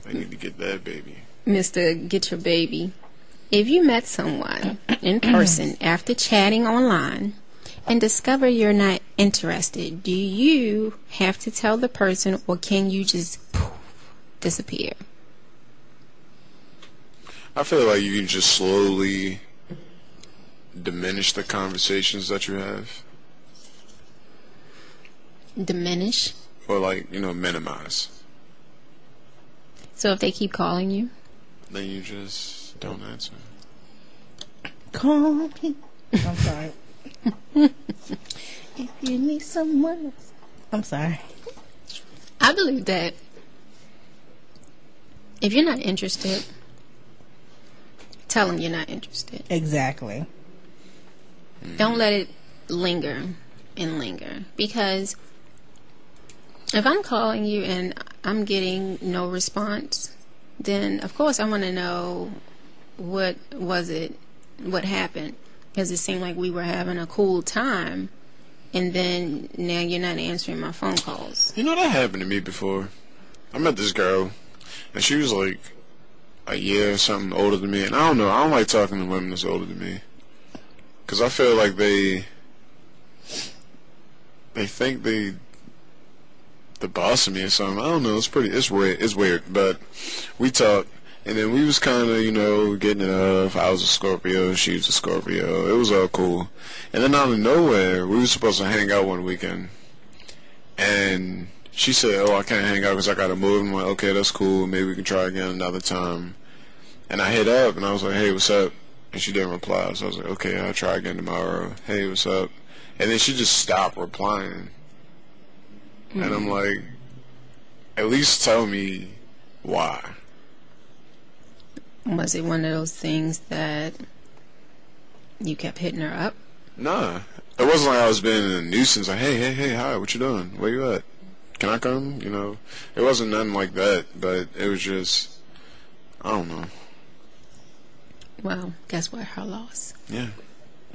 They need to get that baby. Mr. Get Your Baby, if you met someone in person after chatting online and discover you're not interested, do you have to tell the person, or can you just poof, disappear? I feel like you can just slowly diminish the conversations that you have. Diminish? Or, like, minimize. So if they keep calling you? Then you just don't answer. Call me. I'm sorry. If you need someone else. I'm sorry. I believe that if you're not interested, tell them you're not interested. Exactly. Don't let it linger and linger. Because if I'm calling you and I'm getting no response, then of course I want to know what was it, what happened. Because it seemed like we were having a cool time, and then now you're not answering my phone calls. You know, that happened to me before. I met this girl, and she was like a year or something older than me. And I don't know, I don't like talking to women that's older than me. Because I feel like they think the boss of me or something. I don't know, it's weird. But we talked, and then we was kind of, getting it off. I was a Scorpio, she was a Scorpio. It was all cool. And then out of nowhere, we were supposed to hang out one weekend. And she said, I can't hang out because I got to move. I'm like, okay, that's cool. Maybe we can try again another time. And I hit up, and I was like, hey, what's up? And she didn't reply. So I was like, okay, I'll try again tomorrow. Hey, what's up? And then she just stopped replying. And I'm like, at least tell me why. Was it one of those things that you kept hitting her up? Nah. It wasn't like I was being a nuisance. Like, hey, hi, what you doing? Where you at? Can I come? It wasn't nothing like that. But it was just, I don't know. Well, guess what? Her loss. Yeah.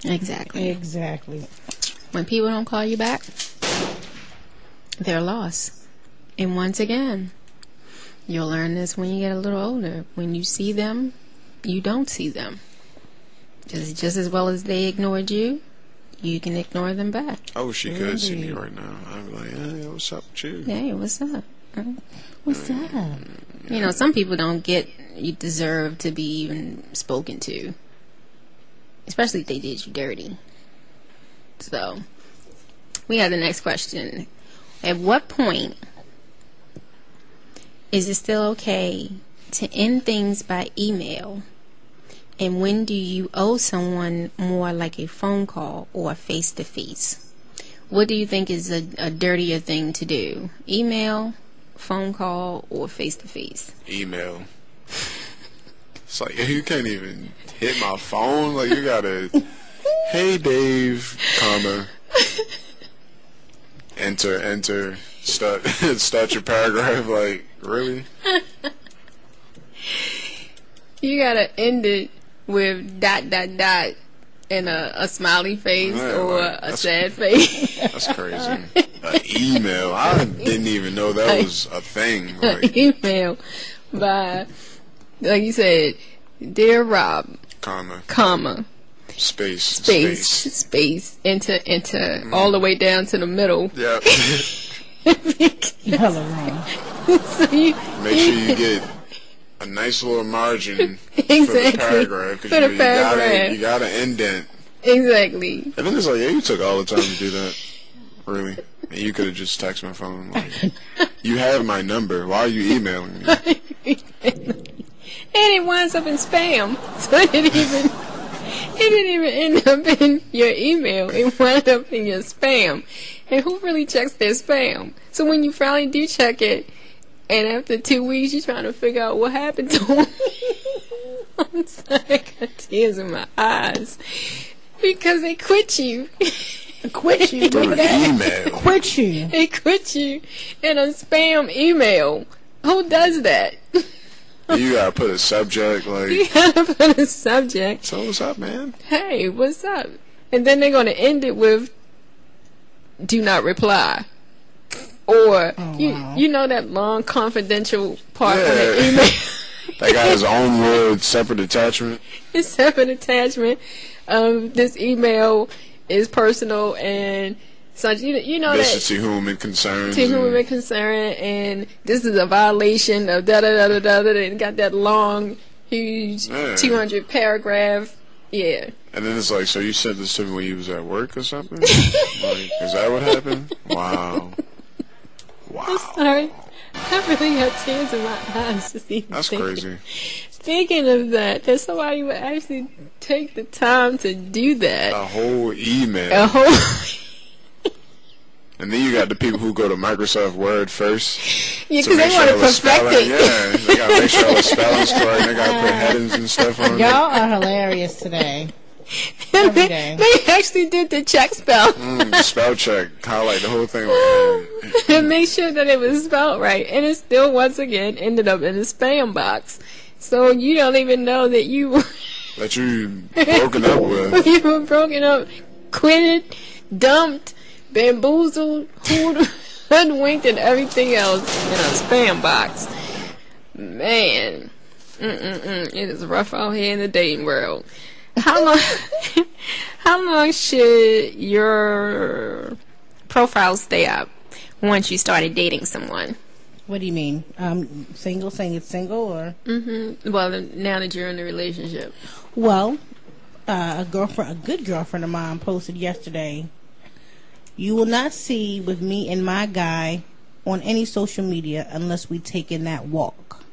Exactly. When people don't call you back, they're lost. And once again, you'll learn this when you get a little older. When you see them, you don't see them. Just as well as they ignored you, you can ignore them back. I wish she could see me right now. I'd be like, hey, what's up with you? Hey, what's up? What's up? Some people don't get you deserve to be even spoken to. Especially if they did you dirty. So, we have the next question. At what point is it still okay to end things by email? And when do you owe someone more like a phone call or a face-to-face? What do you think is a dirtier thing to do? Email, phone call, or face-to-face? Email. It's like, you can't even hit my phone. Like, you gotta, hey Dave, comma, enter, start your paragraph. Like, really? You gotta end it with ... and a smiley face or a sad face. That's crazy. An email. I didn't even know that was a thing. Like, email by, like you said, dear Rob, comma, space, enter, all the way down to the middle. Yeah. Hella wrong. So you, make sure you get a nice little margin exactly. for the paragraph, because you gotta indent. Exactly. And then it's like, yeah, you took all the time to do that. Really? And you could have just texted my phone. Like, you have my number. Why are you emailing me? And it winds up in spam. So it didn't even end up in your email. It wound up in your spam. And who really checks their spam? So when you finally do check it, and after 2 weeks, you're trying to figure out what happened to him. I'm sorry, I got tears in my eyes. Because they quit you. Quit you? Through an email. Quit you. They quit you in a spam email. Who does that? You gotta put a subject, like... You gotta put a subject. So what's up, man? Hey, what's up? And then they're gonna end it with, do not reply. Or, you know that long confidential part of the email? That got his own little separate attachment. His separate attachment. This email is personal and such. You know this that. Is to whom it concerns. To whom it concerns, and this is a violation of da da da da da. And got that long, huge 200 paragraph. Yeah. And then it's like, so you sent this to me when you was at work or something? Like, is that what happened? Wow. I'm sorry. I really got tears in my eyes just even That's thinking. crazy. Speaking of that somebody would actually take the time to do that. A whole email. And then you got the people who go to Microsoft Word first. Yeah, because they want to perfect it. Yeah, they got to make sure all the spelling's correct. They got to put headings and stuff on it. Y'all are hilarious today. They actually did the check spell. The spell check. Highlight the whole thing. And make sure that it was spelled right. And it still, once again, ended up in the spam box. So you don't even know that you were... that you broken up with. You were broken up, quitted, dumped, bamboozled, hoodwinked, and everything else in a spam box. Man. It is rough out here in the dating world. How long should your profile stay up once you started dating someone? What do you mean? Single, saying it's single, or? Well, now that you're in a relationship. Well, a good girlfriend of mine posted yesterday, you will not see with me and my guy on any social media unless we take in that walk.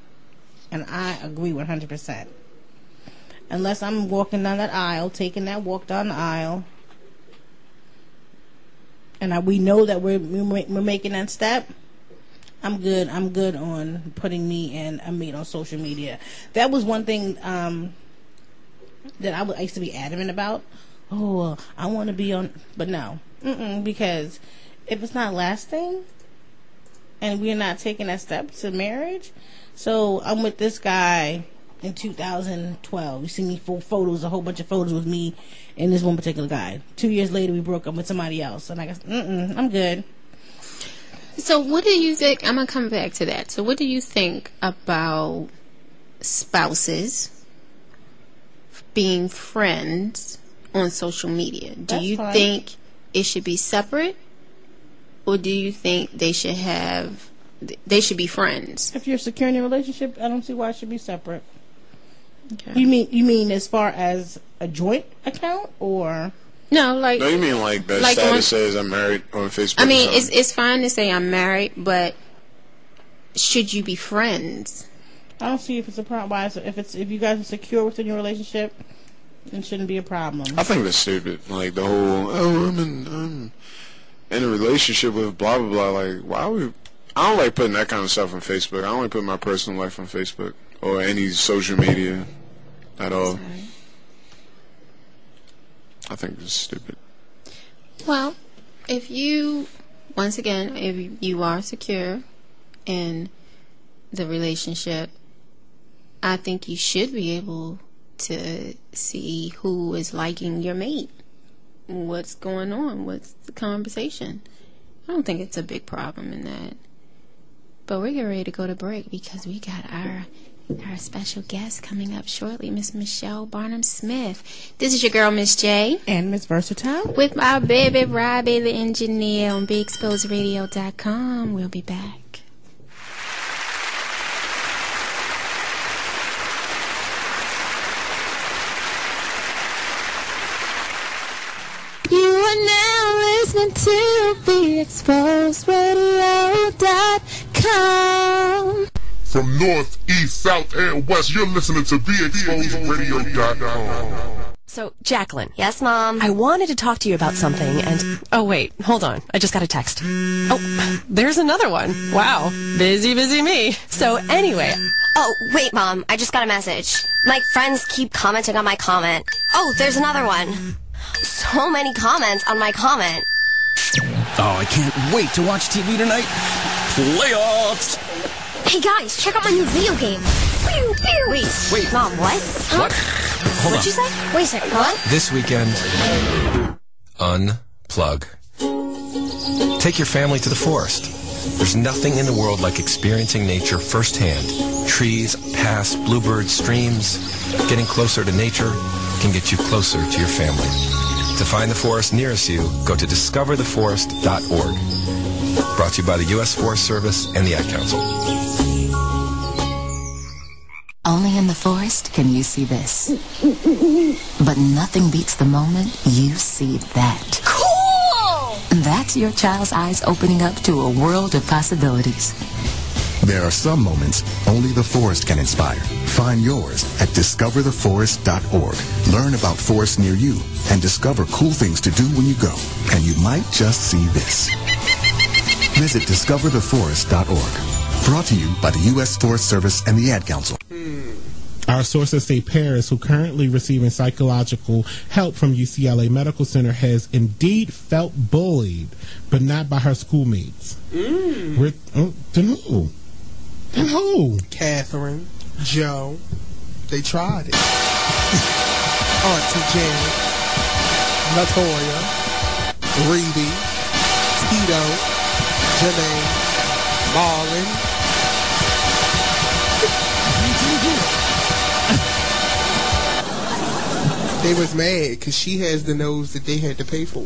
And I agree 100%. Unless I'm walking down that aisle, taking that walk down the aisle, and we know that we're making that step, I'm good. I'm good on putting me and a mate on social media. That was one thing that I used to be adamant about. Oh, I want to be on, but no, because if it's not lasting, and we're not taking that step to marriage, so I'm with this guy in 2012. You see me full photos, a whole bunch of photos with me and this one particular guy. 2 years later, we broke up with somebody else, and I guess I'm good. So what do you think, I'm going to come back to that. So what do you think about spouses being friends on social media? Do you think it should be separate, or do you think they should be friends? If you're secure in a relationship, I don't see why it should be separate. Okay. You mean as far as a joint account, or? No, like... No, you mean like the status says I'm married on Facebook? I mean, it's fine to say I'm married, but should you be friends? I don't see if it's a problem. Why? If you guys are secure within your relationship, it shouldn't be a problem. I think that's stupid. Like the whole, in a relationship with blah blah blah. Like, why would I don't like putting that kind of stuff on Facebook. I don't like putting my personal life on Facebook or any social media at all. I think it's stupid. Well, if you are secure in the relationship, I think you should be able to see who is liking your mate. What's going on? What's the conversation? I don't think it's a big problem in that. But we're getting ready to go to break because we got our special guest coming up shortly, Miss Michelle Barnum-Smith. This is your girl, Miss J. And Miss Versatile. With my baby, Robbie, the engineer on BeExposedRadio.com. We'll be back. You are now listening to BeExposedRadio.com. From north, east, south, and west, you're listening to BeExposedRadio.com. So, Jacqueline. Yes, Mom? I wanted to talk to you about something, and... Oh, wait. Hold on. I just got a text. Oh, there's another one. Wow. Busy me. So, anyway... Oh, wait, Mom. I just got a message. My friends keep commenting on my comment. Oh, there's another one. So many comments on my comment. Oh, I can't wait to watch TV tonight. Playoffs! Hey, guys, check out my new video game. Pew, pew. Wait. Mom, what? What? Hold What'd you say? Wait a second, what? This weekend, unplug. Take your family to the forest. There's nothing in the world like experiencing nature firsthand. Trees, paths, bluebirds, streams. Getting closer to nature can get you closer to your family. To find the forest nearest you, go to discovertheforest.org. Brought to you by the U.S. Forest Service and the Ad Council. Only in the forest can you see this. But nothing beats the moment you see that. Cool! That's your child's eyes opening up to a world of possibilities. There are some moments only the forest can inspire. Find yours at discovertheforest.org. Learn about forests near you and discover cool things to do when you go. And you might just see this. Visit discovertheforest.org. Brought to you by the U.S. Forest Service and the Ad Council. Our sources say Paris, who currently receiving psychological help from UCLA Medical Center, has indeed felt bullied, but not by her schoolmates. Then who? Then who? Catherine, Joe. They tried it. Auntie Janet, Latoya, Reedy, Tito, Janae, Marlon. They was mad because she has the nose that they had to pay for.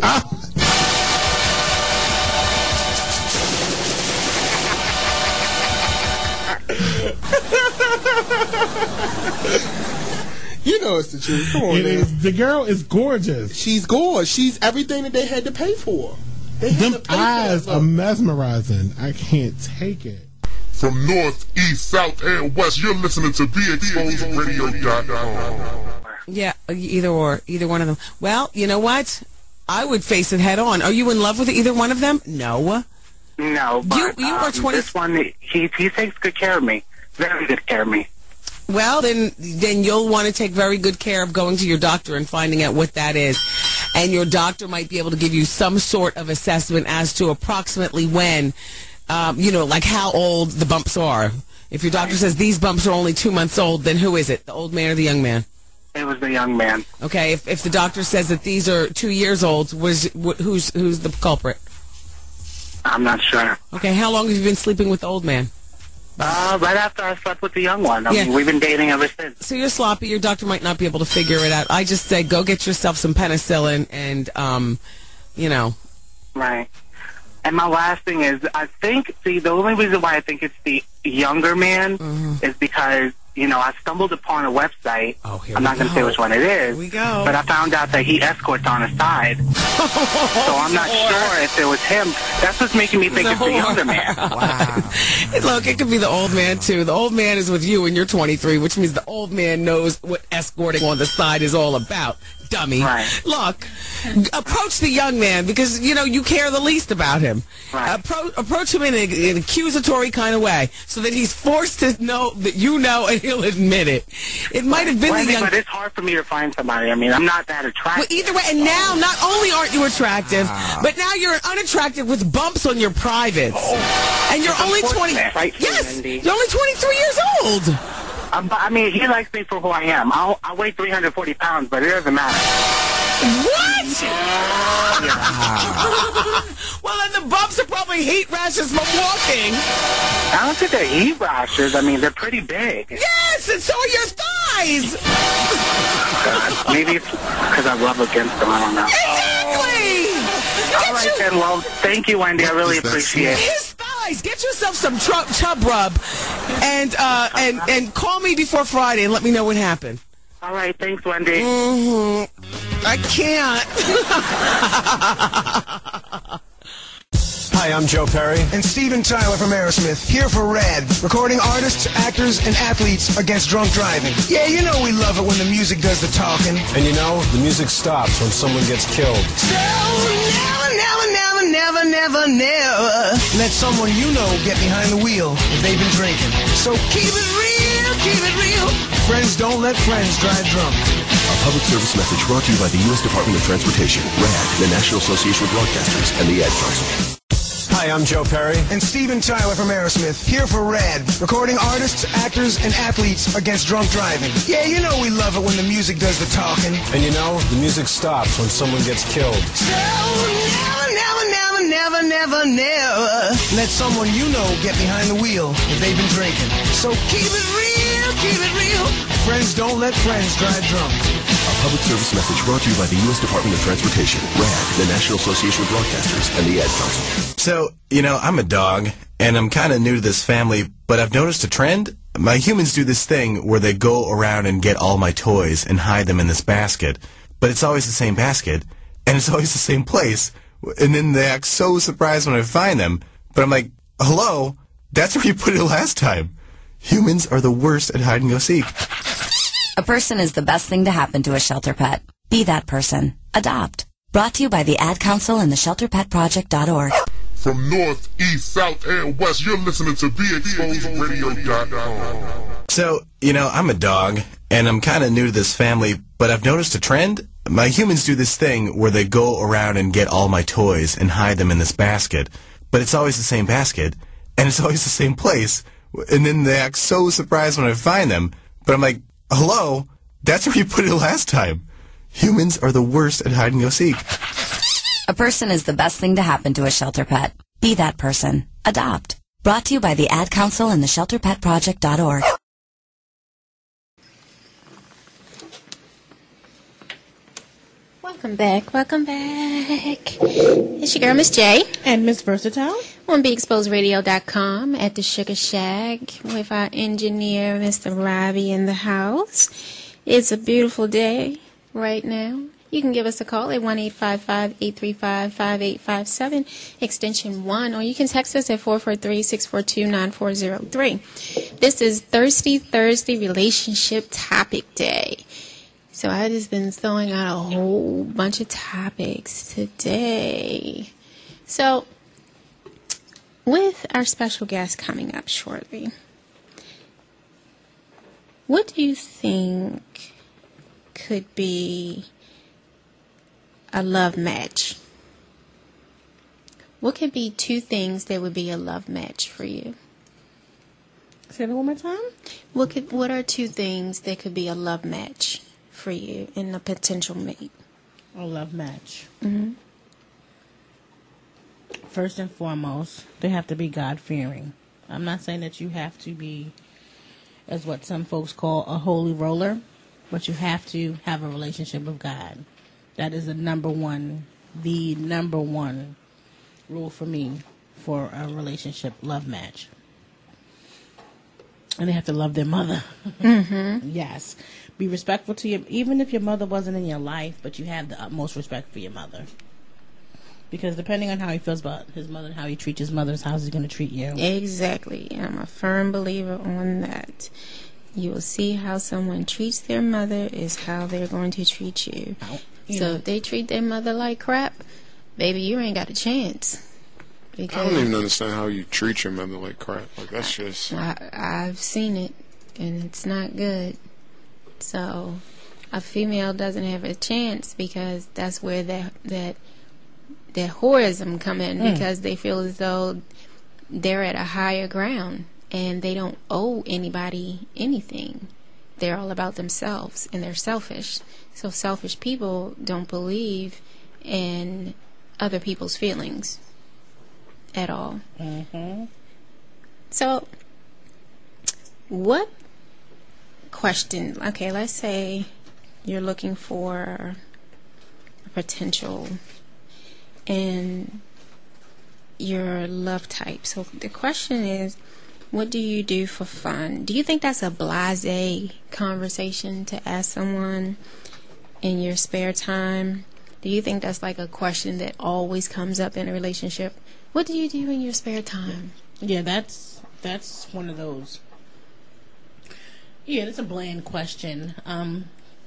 You know it's the truth. Come on, it is. The girl is gorgeous. She's gorgeous. She's everything that they had to pay for. Them eyes are mesmerizing. I can't take it. From north, east, south, and west, you're listening to BeExposedRadio.com. Yeah, either or. Either one of them. Well, you know what? I would face it head on. Are you in love with either one of them? No. No, but you are 20. This one, he takes good care of me. Very good care of me. Well, then you'll want to take very good care of going to your doctor and finding out what that is. And your doctor might be able to give you some sort of assessment as to approximately when, like how old the bumps are. If your doctor says these bumps are only 2 months old, then who is it? The old man or the young man? It was the young man. Okay, if the doctor says that these are 2 years old, who's the culprit? I'm not sure. Okay, how long have you been sleeping with the old man? Right after I slept with the young one. I mean, we've been dating ever since. So you're sloppy. Your doctor might not be able to figure it out. I just say go get yourself some penicillin and, Right. And my last thing is, the only reason why I think it's the younger man is because I stumbled upon a website. Here I'm not going to say which one it is. Here we go. But I found out that he escorts on the side. So I'm not sure if it was him. That's what's making me think it's the younger man. Wow. Look, it could be the old man, too. The old man is with you and you're 23, which means the old man knows what escorting on the side is all about. Dummy. Right. Look, approach the young man because, you care the least about him. Right. Approach him in an accusatory kind of way so that he's forced to know that you know and he'll admit it. It might have been the young... But it's hard for me to find somebody. I mean, I'm not that attractive. Well, either way, and now not only aren't you attractive, but now you're unattractive with bumps on your privates. And you're only 20... Right, yes, Mindy. you're only 23 years old. I mean, he likes me for who I am. I weigh 340 pounds, but it doesn't matter. What? Well, then the bumps are probably heat rashes from walking. I don't think they're heat rashes. I mean, they're pretty big. Yes, and so are your thighs. God, maybe it's because I rub against them. I don't know. Exactly. All right, then. Well, thank you, Wendy. I really appreciate it. His thighs. Get yourself some chub rub, and call me before Friday and let me know what happened. All right, thanks, Wendy. I can't. Hi, I'm Joe Perry. And Steven Tyler from Aerosmith, here for Rad, recording artists, actors, and athletes against drunk driving. Yeah, we love it when the music does the talking. And the music stops when someone gets killed. So never let someone get behind the wheel if they've been drinking. So keep it real. Friends don't let friends drive drunk. A public service message brought to you by the U.S. Department of Transportation, RAD, the National Association of Broadcasters, and the Ad Council. Hi, I'm Joe Perry. And Steven Tyler from Aerosmith, here for Rad, recording artists, actors, and athletes against drunk driving. Yeah, we love it when the music does the talking. And the music stops when someone gets killed. So never let someone get behind the wheel if they've been drinking. So keep it real. Friends don't let friends drive drunk. A public service message brought to you by the U.S. Department of Transportation, RAD, the National Association of Broadcasters, and the Ad Council. So, I'm a dog, and I'm kind of new to this family, but I've noticed a trend. My humans do this thing where they go around and get all my toys and hide them in this basket, but it's always the same basket, and it's always the same place, and then they act so surprised when I find them, but I'm like, hello, that's where you put it last time. Humans are the worst at hide and go seek. A person is the best thing to happen to a shelter pet. Be that person. Adopt. Brought to you by the Ad Council and the ShelterPetProject.org. From north, east, south, and west, you're listening to BeExposedRadio.com. So, I'm a dog, and I'm kind of new to this family, but I've noticed a trend. My humans do this thing where they go around and get all my toys and hide them in this basket, but it's always the same basket, and it's always the same place, and then they act so surprised when I find them, but I'm like, hello, that's where you put it last time. Humans are the worst at hide and go seek. A person is the best thing to happen to a shelter pet. Be that person. Adopt. Brought to you by the Ad Council and the ShelterPetProject.org. Welcome back. It's your girl, Miss J. And Miss Versatile. On BeExposedRadio.com at the Sugar Shack with our engineer, Mr. Robbie, in the house. It's a beautiful day right now. You can give us a call at 1-855-835-5857, extension 1, or you can text us at 443-642-9403. This is Thirsty Thursday Relationship Topic Day. So I've just been throwing out a whole bunch of topics today. So, with our special guest coming up shortly, what do you think could be a love match? What could be two things that would be a love match for you? Say that one more time. What are two things that could be a love match for you in a potential mate? A love match. Mm-hmm. First and foremost, they have to be God-fearing. I'm not saying that you have to be, as what some folks call, a holy roller, but you have to have a relationship with God. That is the number one rule for me for a relationship love match. And they have to love their mother. Mm-hmm. Yes. Be respectful to your, even if your mother wasn't in your life, but you have the utmost respect for your mother. Because depending on how he feels about his mother and how he treats his mother is how he's going to treat you. Exactly. I'm a firm believer on that. You will see how someone treats their mother is how they're going to treat you. So if they treat their mother like crap, baby, you ain't got a chance. Because I don't even understand how you treat your mother like crap. Like, that's just... I've seen it, and it's not good. So a female doesn't have a chance because that's where that whorism come in, because they feel as though they're at a higher ground and they don't owe anybody anything. They're all about themselves, and they're selfish. So selfish people don't believe in other people's feelings at all. Mm-hmm. So, what question? Okay, let's say you're looking for a potential in your love type. So the question is, what do you do for fun? Do you think that's a blasé conversation to ask someone in your spare time? Do you think that's like a question that always comes up in a relationship? What do you do in your spare time? Yeah, that's one of those. Yeah, that's a bland question.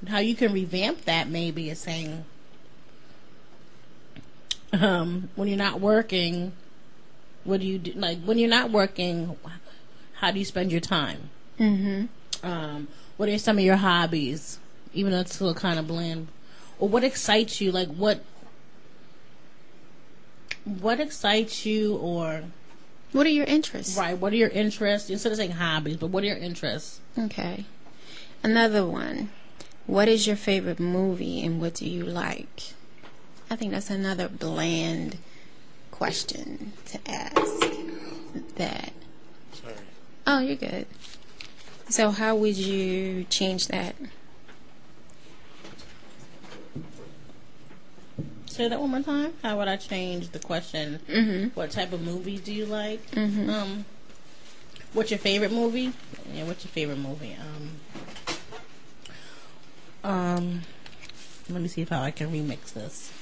How you can revamp that maybe is saying, when you're not working, what do you do? Like, when you're not working, how do you spend your time? Mm-hmm. What are some of your hobbies? Even though it's still kind of bland. Or what excites you? Like, what excites you, or what are your interests? Right, what are your interests? Instead of saying hobbies, but what are your interests? Okay. Another one. What is your favorite movie and what do you like? I think that's another bland question to ask. That. Sorry. Oh, you're good. So how would you change that? Say that one more time. How would I change the question? Mm-hmm. What type of movies do you like? Mm-hmm. What's your favorite movie? Yeah, what's your favorite movie? Let me see how I can remix this.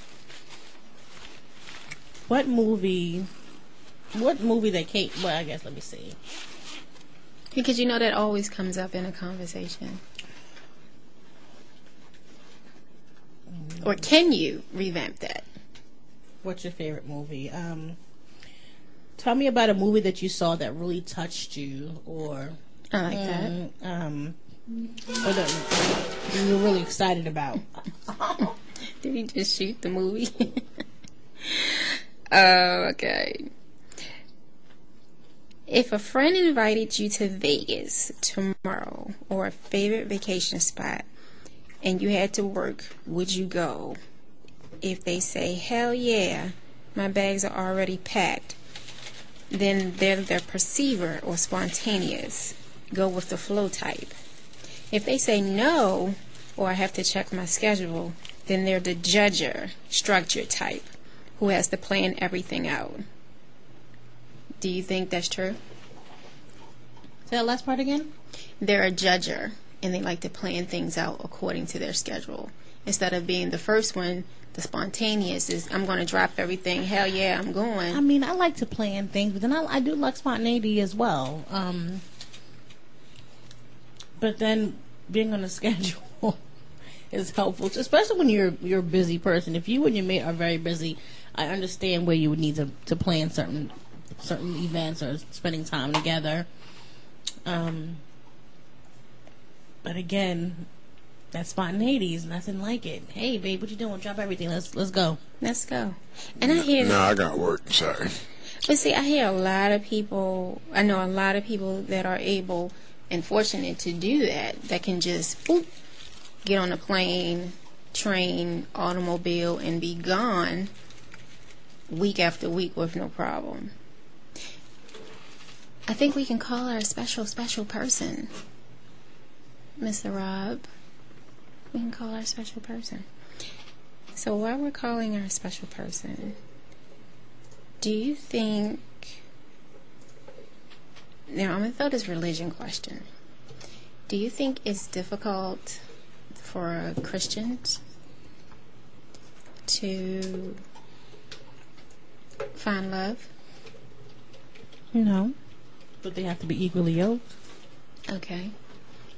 What movie that Kate... Well, I guess, let me see. Because you know that always comes up in a conversation. Or can you revamp that? What's your favorite movie? Tell me about a movie that you saw that really touched you, or... I like that. Or that you were really excited about. Did he just shoot the movie? Okay. If a friend invited you to Vegas tomorrow, or a favorite vacation spot, and you had to work, would you go? If they say, hell yeah, my bags are already packed, then they're the perceiver or spontaneous. Go with the flow type. If they say no, or I have to check my schedule, then they're the judger, structure type, who has to plan everything out. Do you think that's true? Say that last part again? They're a judger, and they like to plan things out according to their schedule. Instead of being the first one, the spontaneous is, I'm going to drop everything. Hell yeah, I'm going. I mean, I like to plan things, but then I do like spontaneity as well. But then being on a schedule is helpful, especially when you're a busy person. If you and your mate are very busy, I understand where you would need to plan certain events or spending time together. But again, that spontaneity is nothing like it. Hey, babe, what you doing? Drop everything. Let's go. Let's go. And I hear... No, I got work. Sorry. But see, I hear a lot of people... I know a lot of people that are able and fortunate to do that can just get on a plane, train, automobile, and be gone week after week with no problem. I think we can call her a special person. Mr. Rob. We can call her a special person. So while we're calling her a special person, do you think Now, I'm going to throw this religion question. Do you think it's difficult for Christians to find love? No. But they have to be equally yoked. Okay.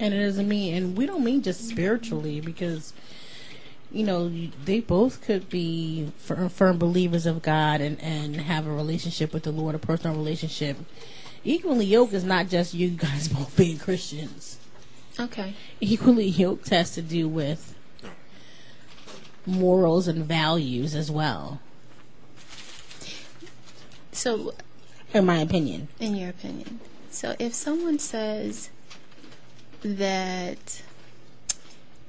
And it doesn't mean, and we don't mean just spiritually, because, you know, they both could be firm believers of God and have a relationship with the Lord, a personal relationship. Equally yoked is not just you guys both being Christians. Okay. Equally yoked has to do with morals and values as well. So, in my opinion. In your opinion. So if someone says that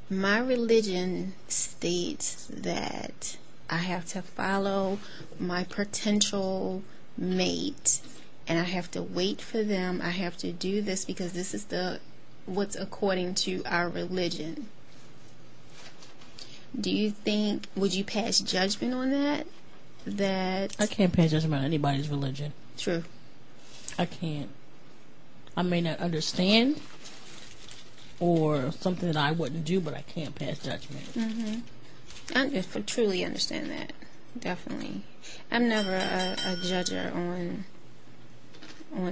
my religion states that I have to follow my potential mate and I have to wait for them, I have to do this because this is what's according to our religion. Do you think, would you pass judgment on that? That I can't pass judgment on anybody's religion. True. I can't. I may not understand or something that I wouldn't do, but I can't pass judgment. Mm-hmm. I truly understand that. Definitely. I'm never a judger on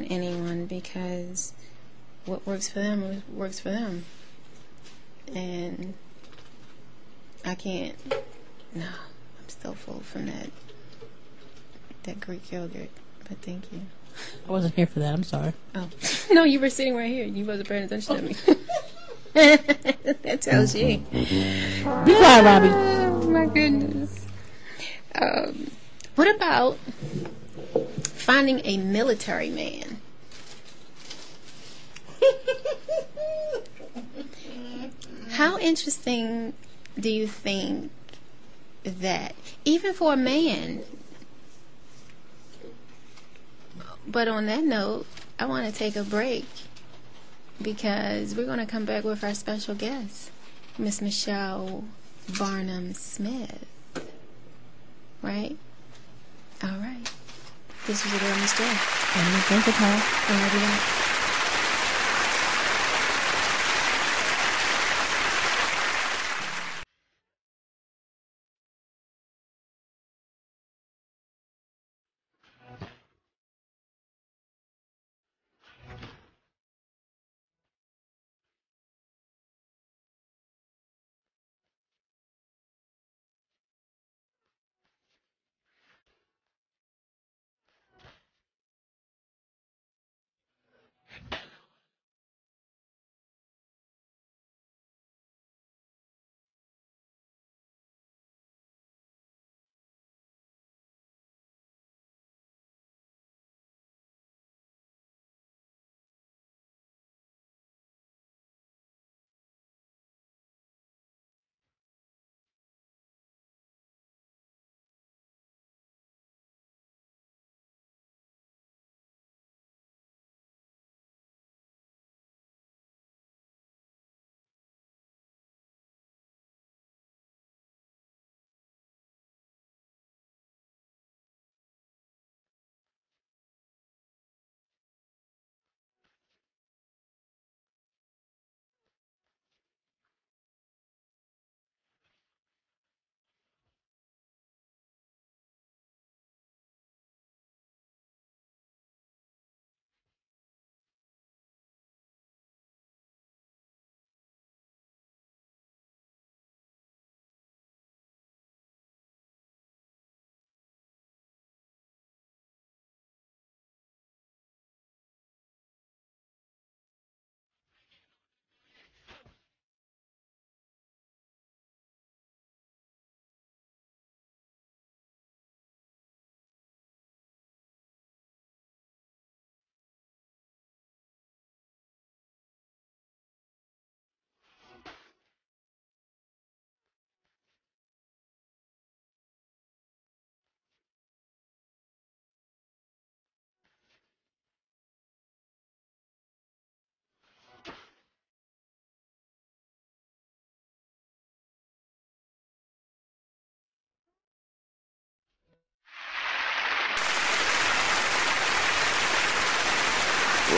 anyone, because what works for them works for them. And I can't. No, I'm still full from that Greek yogurt. But thank you. I wasn't here for that. I'm sorry. Oh. No, you were sitting right here. You wasn't paying attention to me. That tells you. Be quiet, Robbie. Oh, my goodness. What about finding a military man? How interesting do you think that, even for a man? But on that note, I want to take a break, because we're going to come back with our special guest, Miss Michelle Barnum Smith. Right? All right. This is a girl, Miss J. Thank you, Tyler. And we'll be back.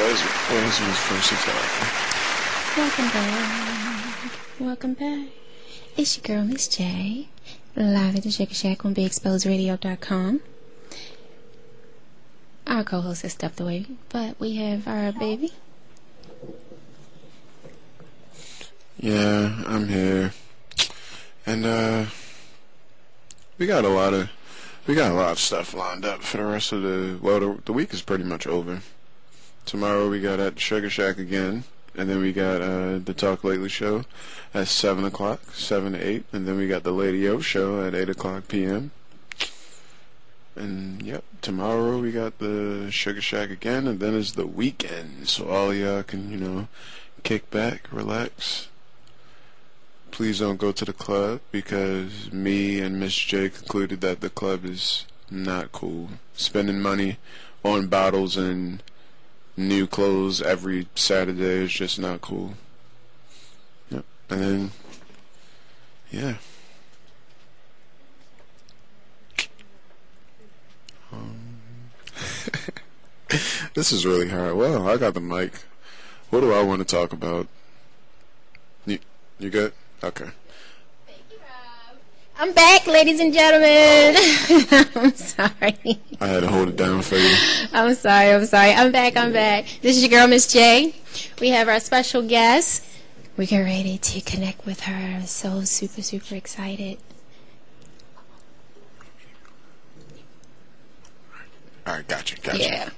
was his first attack? Welcome back. Welcome back. It's your girl, Miss J, live at the Sugar Shack on BigExposedRadio.com. Our co-host has stepped away, but we have our baby. Yeah, I'm here. And we got a lot of stuff lined up for the rest of the week is pretty much over. Tomorrow we got at the Sugar Shack again, and then we got the Talk Lately show at 7 o'clock, 7 to 8, and then we got the Lady O show at 8 o'clock p.m. And yep, tomorrow we got the Sugar Shack again, and then it's the weekend, so all y'all can, kick back, relax. Please don't go to the club, because me and Miss J concluded that the club is not cool. Spending money on bottles and new clothes every Saturday is just not cool. Yep. And then, yeah. This is really hard. Well, I got the mic. What do I want to talk about? You good? Okay. I'm back, ladies and gentlemen. I'm sorry. I had to hold it down for you. I'm sorry. I'm back. This is your girl, Miss J. We have our special guest. We get ready to connect with her. I'm so super, super excited. All right, gotcha. Yeah.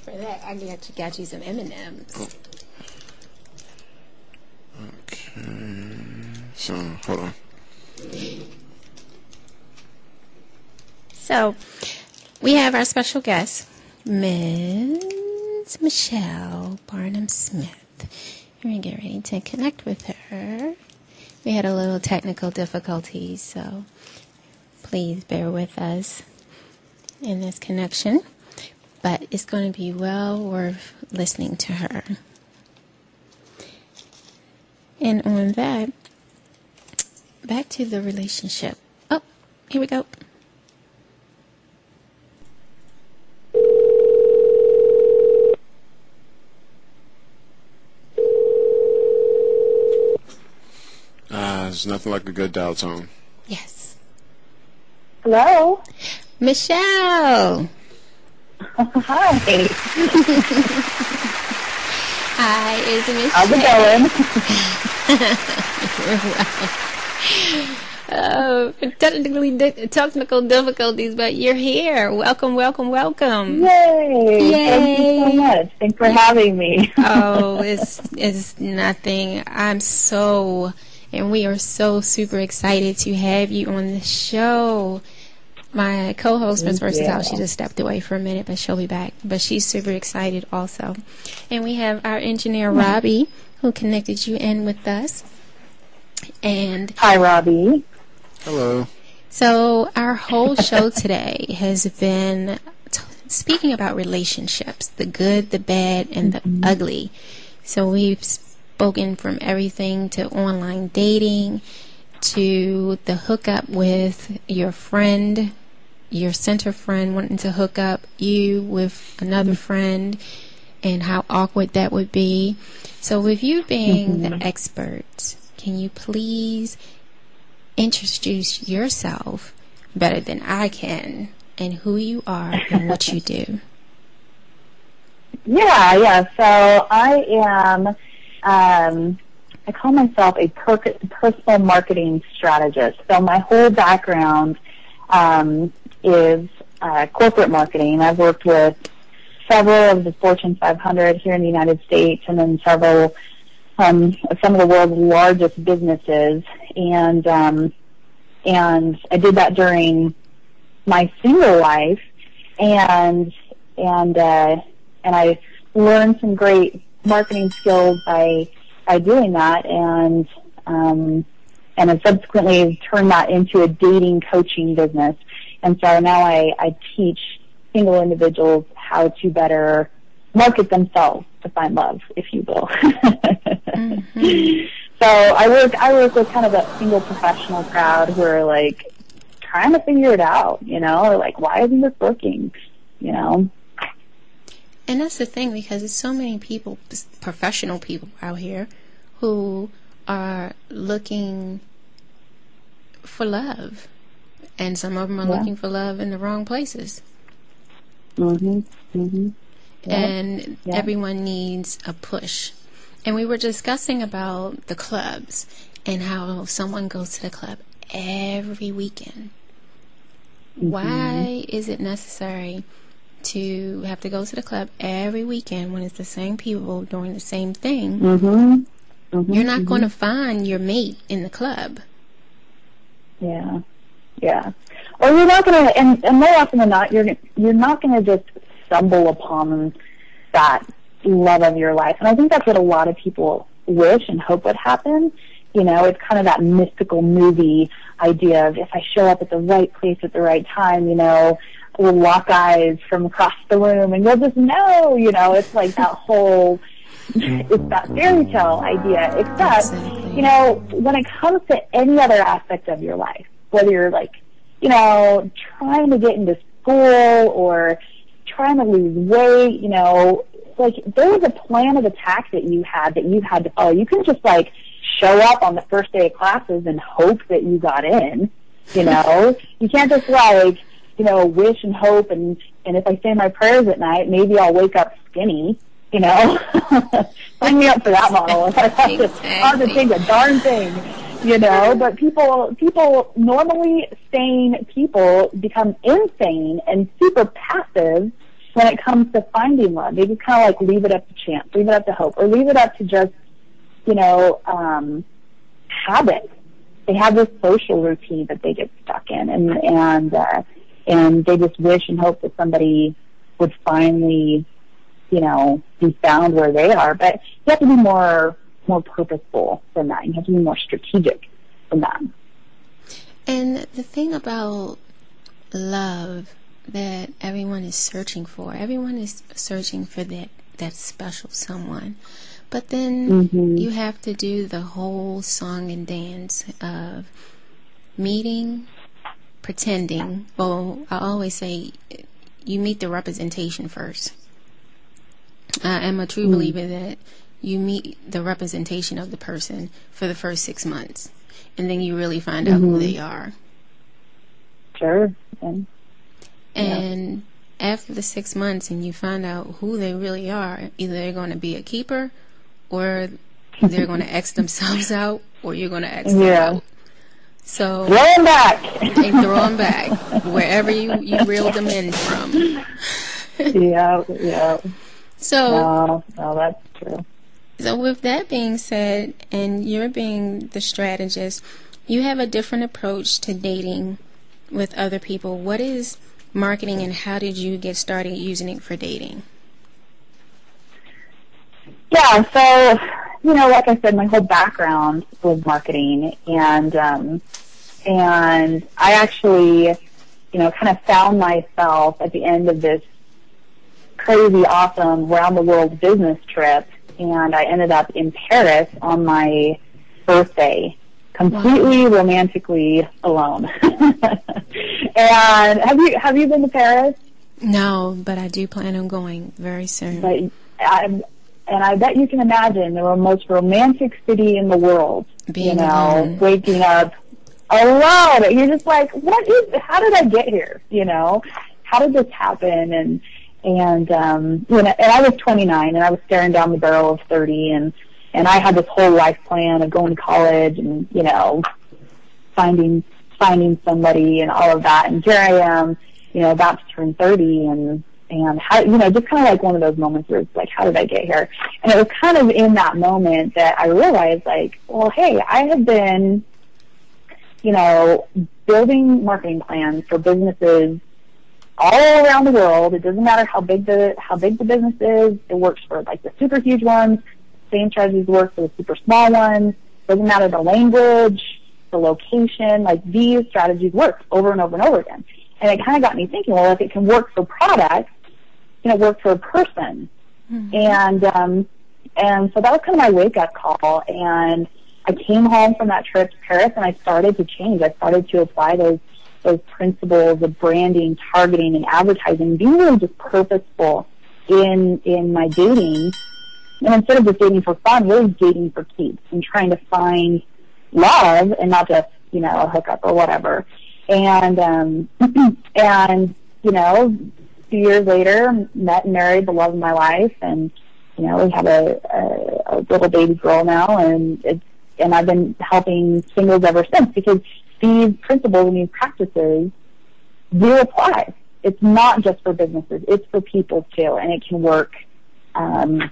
For that, I got you some M&Ms. Oh. Okay. So, hold on. So, we have our special guest, Ms. Michelle Barnum Smith. We're going to get ready to connect with her. We had a little technical difficulties, so please bear with us in this connection. But it's going to be well worth listening to her. And on that, back to the relationship. Oh, here we go. There's nothing like a good dial tone. Yes. Hello? Michelle. Hi. Hi, it's Michelle. How's it going? Technical difficulties, but you're here. Welcome. Yay! Thank you so much. Thanks for having me. Oh, it's nothing. And we are so super excited to have you on the show. My co-host, Ms. Versatile, she just stepped away for a minute, but she'll be back. But she's super excited also. And we have our engineer, Robbie, who connected you in with us. And hi, Robbie. Hello. So our whole show today has been speaking about relationships, the good, the bad, and the ugly. So we've spoken from everything to online dating, to the hookup with your friend, your center friend wanting to hook up you with another friend, and how awkward that would be. So with you being the expert, can you please introduce yourself better than I can, and who you are and what you do? Yeah. So I am, I call myself a personal marketing strategist. So my whole background is corporate marketing. I've worked with several of the Fortune 500 here in the United States, and then several some of the world's largest businesses. And I did that during my single life, and I learned some great marketing skills by doing that, and have subsequently turned that into a dating coaching business. And so now I teach single individuals how to better market themselves to find love, if you will. So I work with kind of a single professional crowd who are like trying to figure it out, or like, why isn't this working? And that's the thing, because there's so many people, professional people out here, who are looking for love. And some of them are looking for love in the wrong places. And everyone needs a push. And we were discussing about the clubs and how someone goes to the club every weekend. Why is it necessary to have to go to the club every weekend when it's the same people doing the same thing? You're not going to find your mate in the club. Yeah. Or you're not going to, and more often than not, you're not going to just stumble upon that love of your life. And I think that's what a lot of people wish and hope would happen. You know, it's kind of that mystical movie idea of if I show up at the right place at the right time, you know, we'll lock eyes from across the room and you'll just know, you know, it's like that whole, it's that fairy tale idea. Except, you know, when it comes to any other aspect of your life, whether you're like, you know, trying to get into school or trying to lose weight, you know, like there was a plan of attack that you had to follow. You couldn't just like show up on the first day of classes and hope that you got in, you know. You can't just like, you know, wish and hope and if I say my prayers at night, maybe I'll wake up skinny, you know. Sign me up for that model. I'll have to take a darn thing, you know. But people normally sane people become insane and super passive when it comes to finding love. They just kind of like leave it up to chance, leave it up to hope, or leave it up to just, you know, habits. They have this social routine that they get stuck in, and they just wish and hope that somebody would finally, you know, be found where they are. But you have to be more purposeful than that. You have to be more strategic than that. And the thing about love that everyone is searching for that special someone. But then you have to do the whole song and dance of meeting, pretending. Well, I always say you meet the representation first. I am a true believer that you meet the representation of the person for the first 6 months, and then you really find out who they are. Sure. And after the 6 months and you find out who they really are, either they're going to be a keeper or they're going to X themselves out, or you're going to X them out. So throw them back. And throw them back wherever you reeled them in from. Yeah. So no, that's true. So with that being said, and you're being the strategist, you have a different approach to dating with other people. What is marketing, and how did you get started using it for dating? Yeah, so, you know, like I said, my whole background was marketing, and I actually, you know, kind of found myself at the end of this crazy, awesome, round-the-world business trip, and I ended up in Paris on my birthday, completely romantically alone. And have you been to Paris? No, but I do plan on going very soon. But I bet you can imagine the most romantic city in the world. Being alone. Waking up alone. You're just like, how did I get here? You know, how did this happen? And I was 29 and I was staring down the barrel of 30, and I had this whole life plan of going to college and, you know, finding somebody and all of that. And here I am, you know, about to turn 30 and how, you know, just kind of like one of those moments where it's like, how did I get here? And it was kind of in that moment that I realized, like, well, hey, I have been, you know, building marketing plans for businesses all around the world. It doesn't matter how big the business is. It works for like the super huge ones. Same strategies work for the super small ones. Doesn't matter the language, the location. Like, these strategies work over and over and over again. And it kind of got me thinking, well, if it can work for products, can it work for a person? And so that was kind of my wake up call. And I came home from that trip to Paris and I started to change. I started to apply those principles of branding, targeting, and advertising, being really just purposeful in my dating, and instead of just dating for fun, really dating for keeps and trying to find love and not just, you know, a hookup or whatever. And, and, you know, a few years later, met and married the love of my life, and, you know, we have a little baby girl now, and I've been helping singles ever since, because these principles and these practices do apply. It's not just for businesses, it's for people too, and it can work, and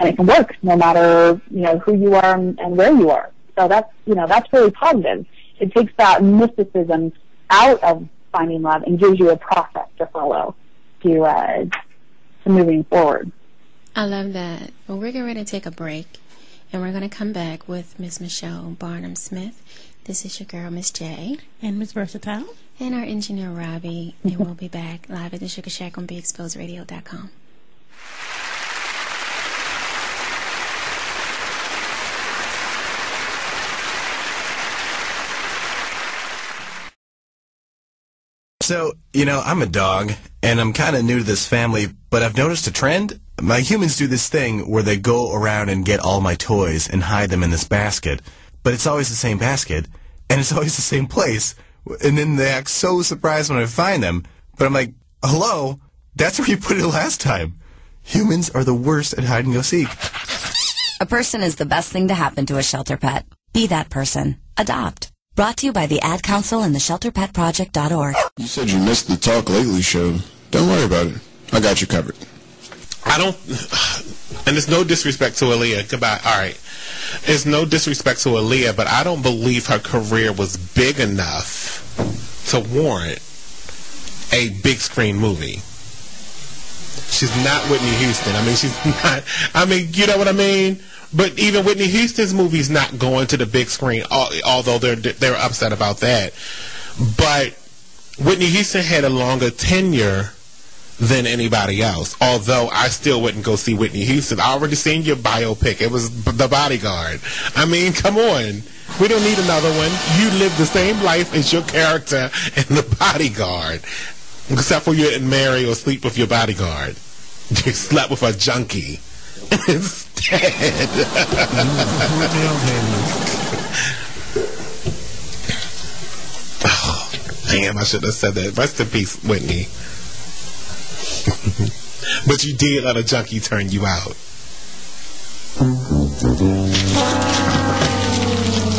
it can work no matter, you know, who you are and where you are. So that's, you know, that's really positive. It takes that mysticism out of finding love and gives you a process to follow to moving forward. I love that. Well, we're getting ready to take a break, and we're going to come back with Miss Michelle Barnum Smith. This is your girl, Miss J. And Miss Versatile. And our engineer, Robbie. And we'll be back live at the Sugar Shack on BeExposedRadio.com. So, you know, I'm a dog, and I'm kind of new to this family, but I've noticed a trend. My humans do this thing where they go around and get all my toys and hide them in this basket, but it's always the same basket, and it's always the same place, and then they act so surprised when I find them, but I'm like, hello, that's where you put it last time. Humans are the worst at hide-and-go-seek. A person is the best thing to happen to a shelter pet. Be that person. Adopt. Brought to you by the Ad Council and the ShelterPetProject.org. You said you missed the Talk Lately show. Don't worry about it. I got you covered. I don't, and it's no disrespect to Aaliyah. Goodbye. All right. It's no disrespect to Aaliyah, but I don't believe her career was big enough to warrant a big screen movie. She's not Whitney Houston. I mean, she's not, I mean, you know what I mean? But even Whitney Houston's movie's not going to the big screen, although they're upset about that. But Whitney Houston had a longer tenure than anybody else, although I still wouldn't go see Whitney Houston. I already seen your biopic. It was The Bodyguard. I mean, come on. We don't need another one. You live the same life as your character in The Bodyguard, except for you didn't marry or sleep with your bodyguard. You slept with a junkie instead. Oh, damn, I should have said that. Rest in peace, Whitney. But you did let a junkie turn you out.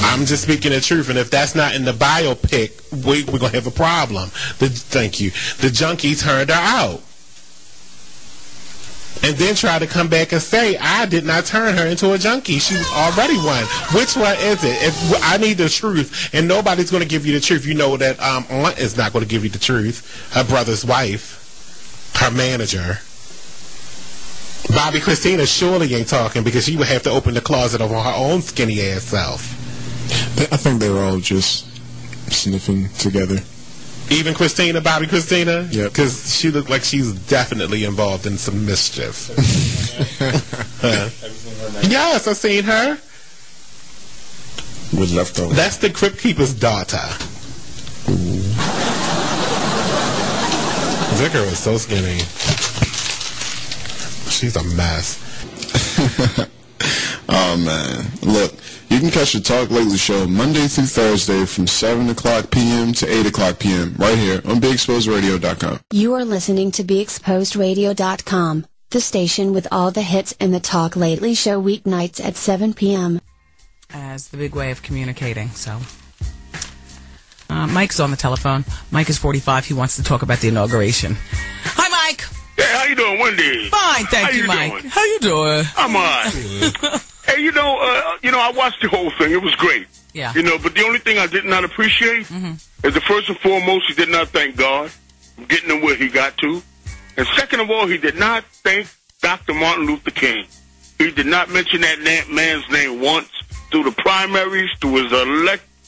I'm just speaking the truth, and if that's not in the biopic, we're going to have a problem. Thank you. The junkie turned her out. And then try to come back and say, I did not turn her into a junkie. She was already one. Which one is it? If I need the truth, and nobody's going to give you the truth. You know that Aunt is not going to give you the truth. Her brother's wife. Her manager. Bobby Christina surely ain't talking, because she would have to open the closet of her own skinny ass self. I think they were all just sniffing together. Even Christina, Bobby Christina? Yep. Because she looked like she's definitely involved in some mischief. Yes, I've seen her. With leftovers. That's the Crypt Keeper's daughter. Vicar is so skinny. She's a mess. Oh, man. Look, you can catch the Talk Lately show Monday through Thursday from 7 o'clock p.m. to 8 o'clock p.m. right here on BeExposedRadio.com. You are listening to BeExposedRadio.com, the station with all the hits in the Talk Lately show weeknights at 7 p.m. As the big way of communicating, so... Mike's on the telephone. Mike is 45. He wants to talk about the inauguration. Hi, Mike. Hey, how you doing, Wendy? Fine, thank you, Mike. Doing? How you doing? I'm all right. Hey, you know, I watched the whole thing. It was great. Yeah. You know, but the only thing I did not appreciate is that first and foremost, he did not thank God for getting him where he got to. And second of all, he did not thank Dr. Martin Luther King. He did not mention that man's name once through the primaries, through his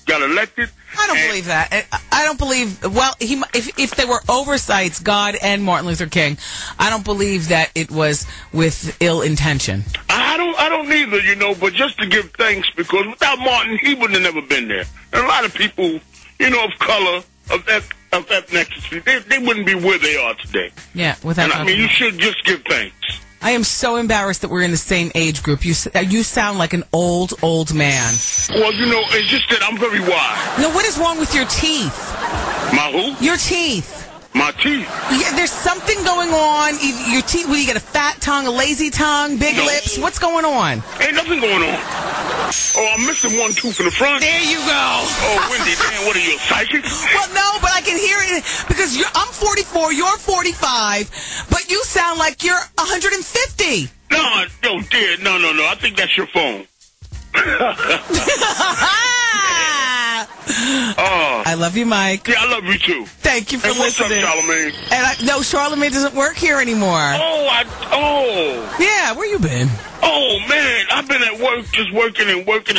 got elected. I don't believe that. I don't believe. Well, if there were oversights, God and Martin Luther King, I don't believe that it was with ill intention. I don't either, you know. But just to give thanks, because without Martin, he would have never been there. And a lot of people, you know, of color, of of ethnicity, they wouldn't be where they are today. Yeah, without. And I mean, you should just give thanks. I am so embarrassed that we're in the same age group. You sound like an old man. Well, it's just that I'm very wise. No, what is wrong with your teeth? My who? Your teeth. My teeth. Yeah, there's something going on. Your teeth. Well, you got a fat tongue, a lazy tongue, big lips. What's going on? Ain't nothing going on. Oh, I'm missing one tooth in the front. There you go. Oh, Wendy, man, what are you, a psychic? Well, no, but I can hear it because I'm 44, you're 45, but you sound like you're 150. No, dear, no. I think that's your phone. Oh, I love you, Mike. Yeah, I love you too. Thank you for listening. What's up, Charlamagne? And no, Charlamagne doesn't work here anymore. Oh. Yeah, where you been? Oh man, I've been at work, just working and working.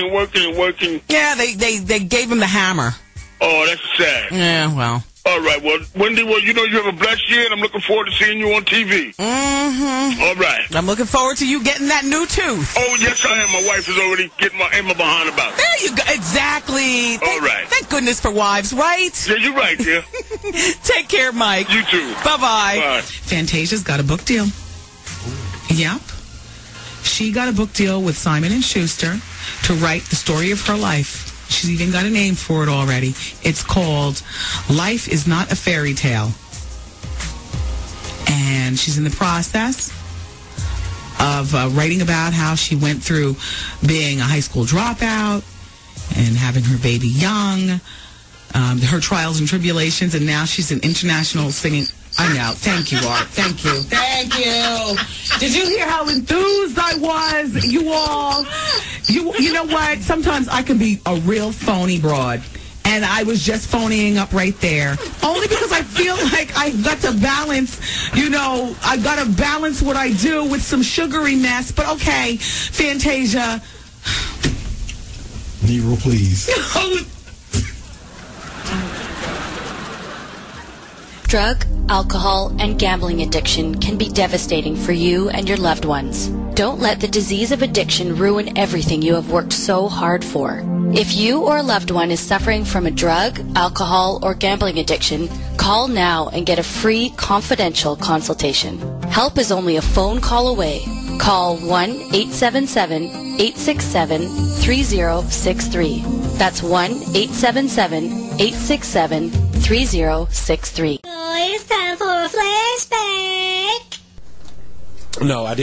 Yeah, they gave him the hammer. Oh, that's sad. Yeah, well. All right, well, Wendy, you have a blessed year, and I'm looking forward to seeing you on TV. Mm-hmm. All right. I'm looking forward to you getting that new tooth. Oh, yes, I am. My wife is already getting my behind about it. There you go. Exactly. All right. Thank goodness for wives, right? Yeah, you're right, dear. Take care, Mike. You too. Bye-bye. Bye. Fantasia's got a book deal. Yep. She got a book deal with Simon & Schuster to write the story of her life. She's even got a name for it already. It's called Life is Not a Fairy Tale. And she's in the process of writing about how she went through being a high school dropout and having her baby young, her trials and tribulations, and now she's an international singing... I know. Thank you, Art. Thank you. Thank you. Did you hear how enthused I was? You all. You know what? Sometimes I can be a real phony broad. And I was just phoning up right there. Only because I feel like I've got to balance, I've got to balance what I do with some sugary mess. But okay, Fantasia. Nero, please. Drug, alcohol, and gambling addiction can be devastating for you and your loved ones. Don't let the disease of addiction ruin everything you have worked so hard for. If you or a loved one is suffering from a drug, alcohol, or gambling addiction, call now and get a free, confidential consultation. Help is only a phone call away. Call 1-877-867-3063. That's 1-877-867-3063. It's time for a flashback. No, I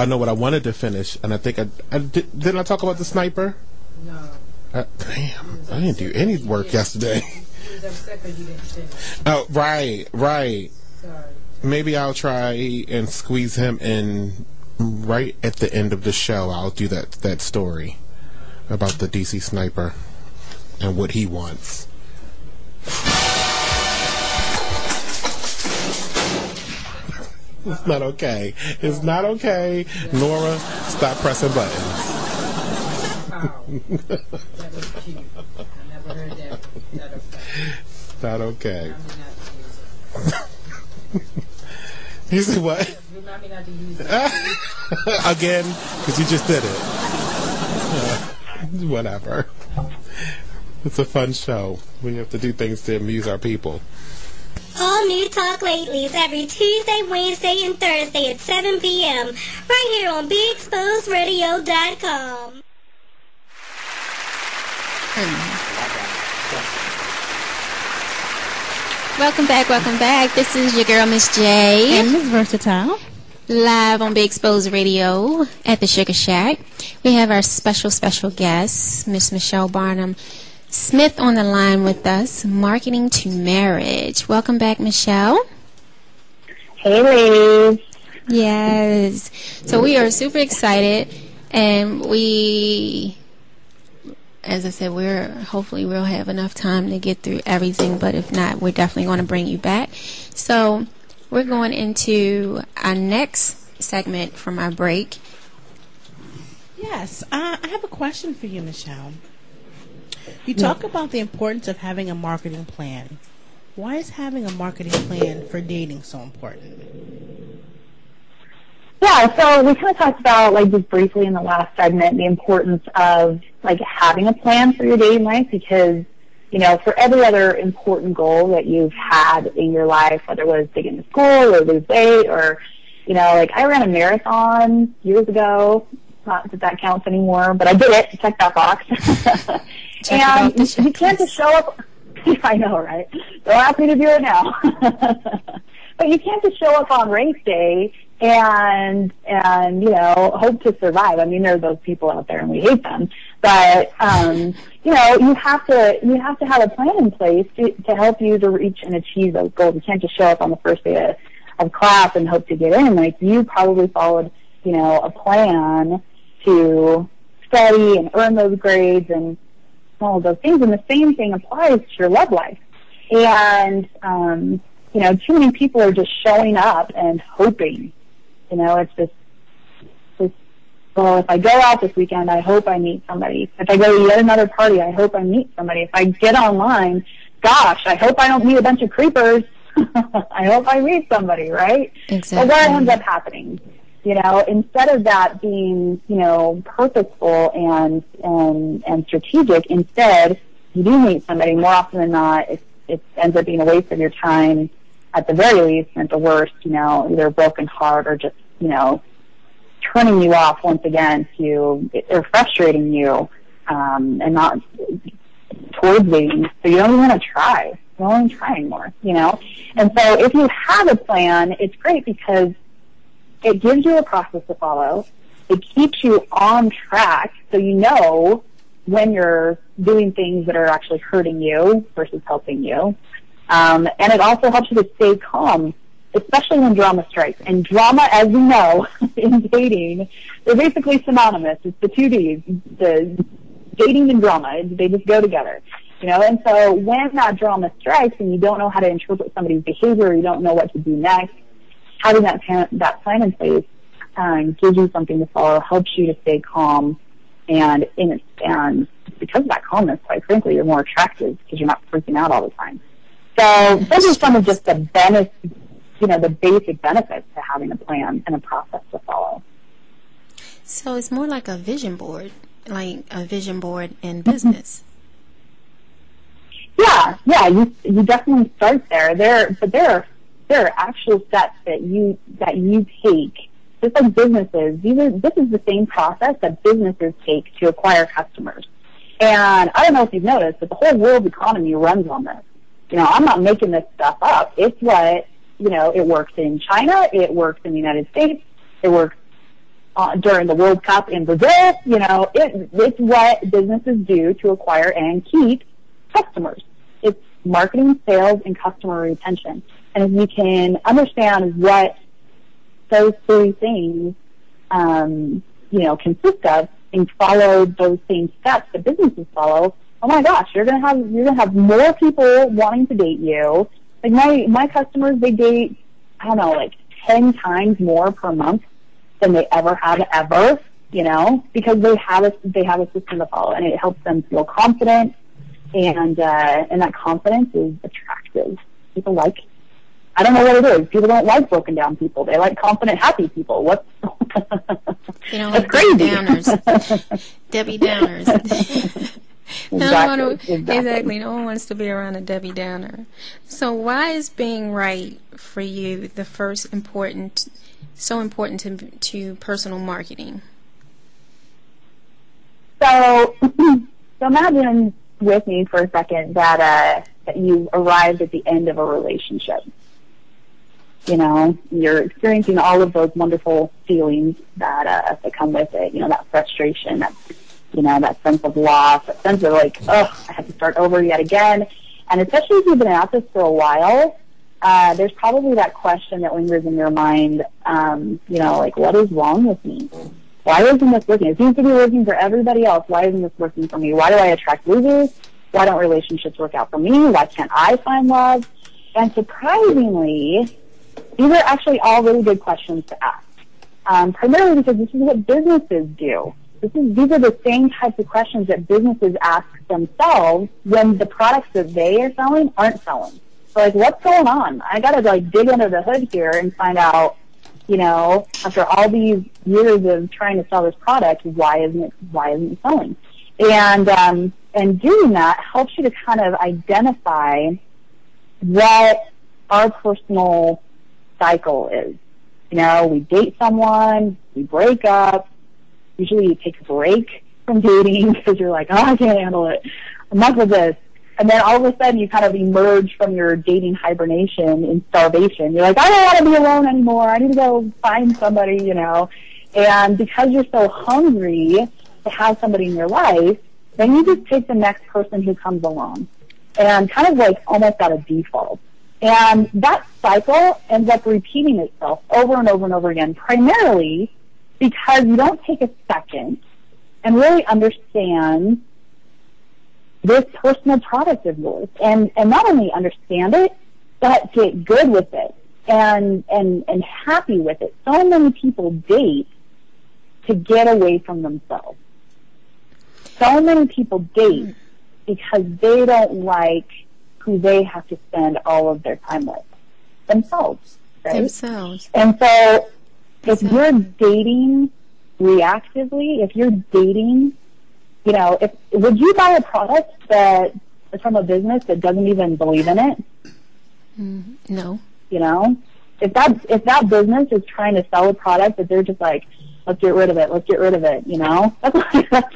know what I wanted to finish, and I think didn't I talk about the sniper? No. Damn, I didn't do any work yesterday. You was upset because you didn't finish. Oh, right. Sorry. Maybe I'll try and squeeze him in right at the end of the show. I'll do that story about the DC sniper and what he wants. It's not okay. It's not okay. Nora, stop pressing buttons. That was cute. I never heard that. It's not okay. You said what? Remind me not to use it. Again, because you just did it. Whatever. It's a fun show. We have to do things to amuse our people. All new Talk Latelys every Tuesday, Wednesday, and Thursday at 7 p.m. right here on BeExposedRadio.com. Welcome back. This is your girl, Miss J. And Miss Versatile. Live on Big Exposed Radio at the Sugar Shack. We have our special guest, Miss Michelle Barnum Smith, on the line with us, Marketing to Marriage. Welcome back, Michelle. Hey, ladies. Yes. So we are super excited, and as I said, hopefully we'll have enough time to get through everything, but if not, we're definitely going to bring you back. So we're going into our next segment from our break. Yes, I have a question for you, Michelle. You talk about the importance of having a marketing plan. Why is having a marketing plan for dating so important? Yeah, so we kind of talked about, just briefly in the last segment, the importance of, having a plan for your dating life, because you know, for every other important goal that you've had in your life, whether it was to get into school or lose weight or, you know, like I ran a marathon years ago. Not that that counts anymore, but I did it. Check that box. And you can't just show up. I know, right? Don't ask me to do it now. But you can't just show up on race day and you know, hope to survive. I mean, there are those people out there, and we hate them. But you know, you have to have a plan in place to help you to reach and achieve those goals. You can't just show up on the first day of class and hope to get in. Like, you probably followed, you know, a plan to study and earn those grades and all of those things. And the same thing applies to your love life. And you know, too many people are just showing up and hoping. You know, it's just, well, if I go out this weekend, I hope I meet somebody. If I go to yet another party, I hope I meet somebody. If I get online, gosh, I hope I don't meet a bunch of creepers. I hope I meet somebody, right? Exactly. But what ends up happening? You know, instead of that being, you know, purposeful and strategic, instead, you do meet somebody. More often than not, it ends up being a waste of your time at the very least, and at the worst, you know, either a broken heart or just, you know, turning you off once again or frustrating you, and not towards dating. So you don't even want to try. You don't want to try anymore, you know? And so if you have a plan, it's great because it gives you a process to follow. It keeps you on track so you know when you're doing things that are actually hurting you versus helping you. And it also helps you to stay calm, especially when drama strikes. And drama, as we know, in dating, they're basically synonymous. It's the two Ds, the dating and drama. They just go together. You know, and so when that drama strikes and you don't know how to interpret somebody's behavior, you don't know what to do next, having that plan in place gives you something to follow, helps you to stay calm, and because of that calmness, quite frankly, you're more attractive because you're not freaking out all the time. So those are some of just the the basic benefits to having a plan and a process to follow. So it's more like a vision board in business. Yeah, you definitely start there. There are actual steps that you take, just like businesses. This is the same process that businesses take to acquire customers. And I don't know if you've noticed, but the whole world economy runs on this. You know, I'm not making this stuff up. It's what, you know, it works in China, it works in the United States, it works during the World Cup in Brazil. You know, it's what businesses do to acquire and keep customers. It's marketing, sales, and customer retention. And if you can understand what those three things, you know, consist of, and follow those same steps that businesses follow, oh my gosh, you're gonna have more people wanting to date you. Like my customers, they date, I don't know, like 10 times more per month than they ever have ever, you know, because they have a system to follow, and it helps them feel confident, and that confidence is attractive. People like, I don't know what it is. People don't like broken down people. They like confident, happy people. What's you know, that's like crazy. Debbie Downers. Exactly. No one wants to be around a Debbie Downer. So why is being right for you so important to personal marketing? So imagine with me for a second that you arrived at the end of a relationship. You know, you're experiencing all of those wonderful feelings that come with it. You know, that frustration, that sense of loss, that sense of like, oh, I have to start over yet again. And especially if you've been at this for a while, there's probably that question that lingers in your mind, you know, like, what is wrong with me? Why isn't this working? It seems to be working for everybody else. Why isn't this working for me? Why do I attract losers? Why don't relationships work out for me? Why can't I find love? And surprisingly, these are actually all really good questions to ask, primarily because this is what businesses do. These are the same types of questions that businesses ask themselves when the products that they are selling aren't selling. So, like, what's going on? I got to, like, dig under the hood here and find out, you know, after all these years of trying to sell this product, why isn't it selling? And And doing that helps you to kind of identify what our personal cycle is. You know, we date someone, we break up, usually you take a break from dating because you're like, oh, I can't handle it. I'm not with this. And then all of a sudden you kind of emerge from your dating hibernation in starvation. You're like, I don't want to be alone anymore. I need to go find somebody, you know. And because you're so hungry to have somebody in your life, then you just take the next person who comes along. And kind of like almost out of default. And that cycle ends up repeating itself over and over and over again, primarily because you don't take a second and really understand this personal product of yours. And not only understand it, but get good with it and happy with it. So many people date to get away from themselves. So many people date because they don't like who they have to spend all of their time with. Themselves. Right? Themselves. And so if you're dating reactively, if you're dating, you know, would you buy a product that is from a business that doesn't even believe in it? No. You know? If that business is trying to sell a product that they're just like, let's get rid of it, you know? That's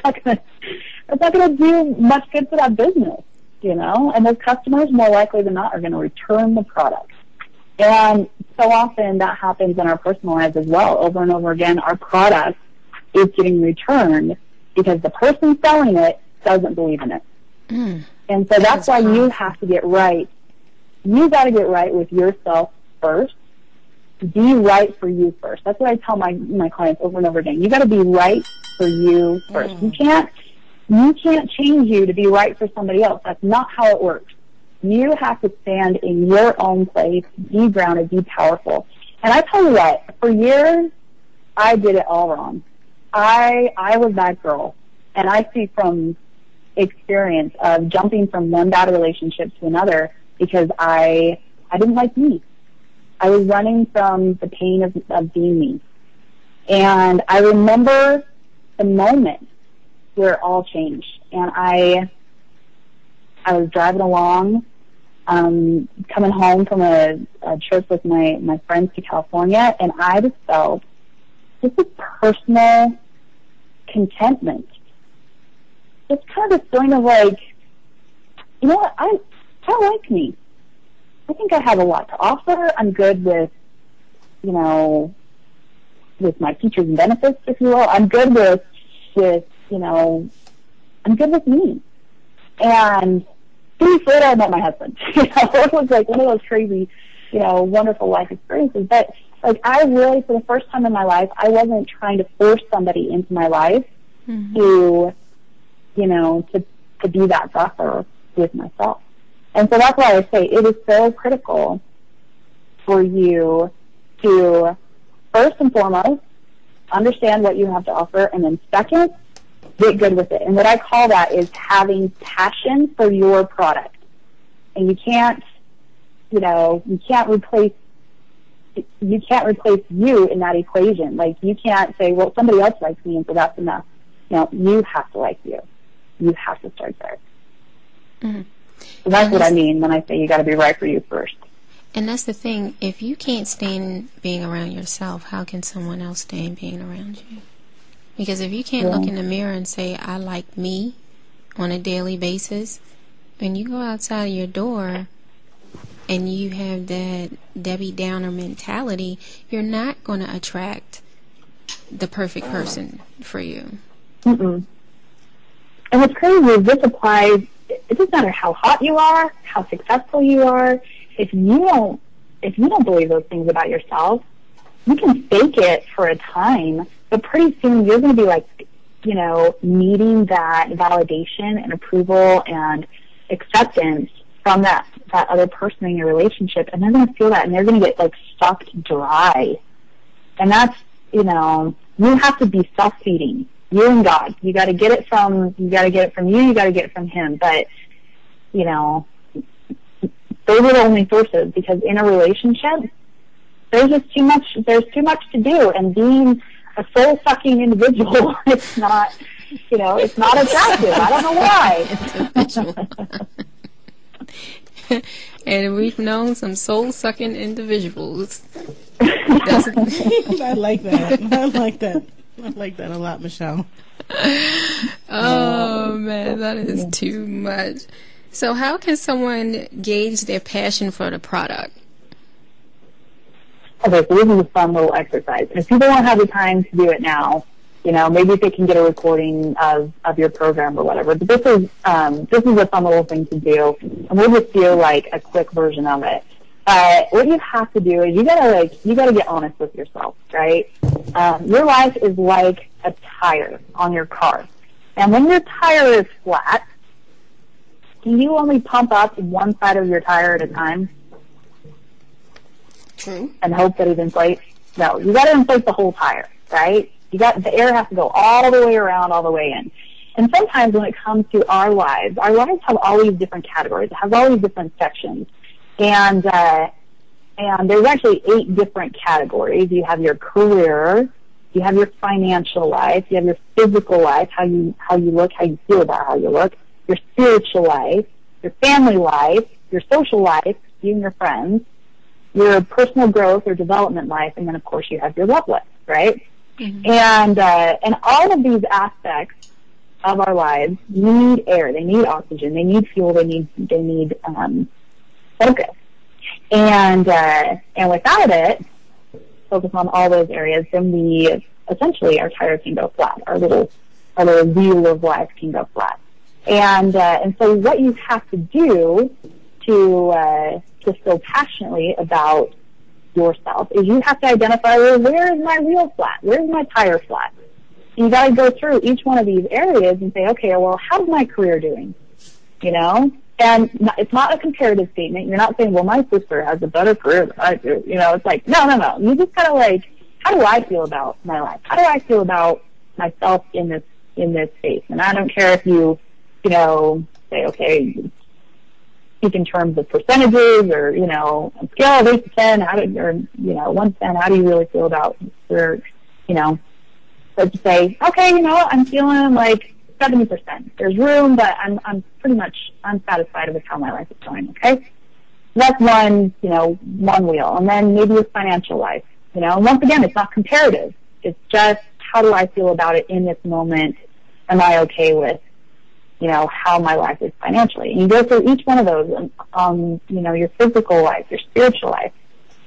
not gonna do much good for that business, you know? And those customers, more likely than not, are gonna return the product. And so often that happens in our personal lives as well. Over and over again, our product is getting returned because the person selling it doesn't believe in it. And so that's why you have to get right. You got to get right with yourself first. Be right for you first. That's what I tell my clients over and over again. You got to be right for you first. You can't change you to be right for somebody else. That's not how it works. You have to stand in your own place, be grounded, be powerful. And I tell you what, for years, I did it all wrong. I was that girl. And I see from experience of jumping from one bad relationship to another because I didn't like me. I was running from the pain of being me. And I remember the moment where it all changed. And I was driving along, coming home from a trip with my friends to California, and I just felt just a personal contentment. Just kind of this feeling of like, you know what, I like me. I think I have a lot to offer. I'm good with, you know, with my features and benefits, if you will. I'm good with you know, I'm good with me. And 2 weeks later, I met my husband. You know, it was like one of those crazy, you know, wonderful life experiences. But like, I really, for the first time in my life, I wasn't trying to force somebody into my life to, you know, to be that buffer with myself. And so that's why I say it is so critical for you to, first and foremost, understand what you have to offer, and then second, get good with it. And what I call that is having passion for your product. And you can't, you know, you can't replace you in that equation. Like, you can't say, well, somebody else likes me, and so that's enough. No, you have to like you. You have to start there. So that's what I mean when I say you got to be right for you first. And that's the thing. If you can't stand being around yourself, how can someone else stand being around you? Because if you can't look in the mirror and say, I like me on a daily basis, when you go outside of your door and you have that Debbie Downer mentality, you're not going to attract the perfect person for you. And what's crazy is this applies, it doesn't matter how hot you are, how successful you are, if you don't believe those things about yourself, you can fake it for a time, but pretty soon you're going to be like, you know, needing that validation and approval and acceptance from that other person in your relationship, and they're going to feel that, and they're going to get like sucked dry. And that's, you know, you have to be self-feeding. You and God. You got to get it from you, you got to get it from Him. But, you know, those are the only sources, because in a relationship, there's too much to do, and being a soul-sucking individual, it's not you know, it's not attractive. I don't know why. And we've known some soul-sucking individuals. I like that. I like that. I like that a lot, Michelle. Oh, man, that is too much. So how can someone gauge their passion for the product? Okay, so this is a fun little exercise. And if people don't have the time to do it now, you know, maybe if they can get a recording of your program or whatever. But this is a fun little thing to do, and we'll just do like a quick version of it. What you have to do is you gotta get honest with yourself, right? Your life is like a tire on your car, and when your tire is flat, can you only pump up one side of your tire at a time? True. And hope that it inflates? No, you got to inflate the whole tire, right? The air has to go all the way around, all the way in. And sometimes when it comes to our lives have all these different categories. It has all these different sections. And there's actually 8 different categories. You have your career, you have your financial life, you have your physical life, how you look, how you feel about how you look, your spiritual life, your family life, your social life, you and your friends, your personal growth or development life, and then of course you have your love life, right? Mm-hmm. And all of these aspects of our lives need air, they need oxygen, they need fuel, they need focus. And without it, focus on all those areas, then our tire can go flat. Our little wheel of life can go flat. And so what you have to do to feel passionately about yourself is you have to identify, well, where is my wheel flat? Where's my tire flat? And you got to go through each one of these areas and say, okay, well, how's my career doing? You know? And it's not a comparative statement. You're not saying, well, my sister has a better career than I do. You know, it's like, no. You just kind of like, how do I feel about my life? How do I feel about myself in this space? And I don't care if you know, say, okay, speak in terms of percentages or, you know, on a scale of 8 to 10, 1 to 10, how do you really feel about your, you know, so to say, okay, you know, I'm feeling like 70%. There's room, but I'm pretty much unsatisfied with how my life is going, okay? That's one wheel. And then maybe with financial life, you know, and once again, it's not comparative. It's just, how do I feel about it in this moment? Am I okay with, you know, how my life is financially? And you go through each one of those, you know, your physical life, your spiritual life.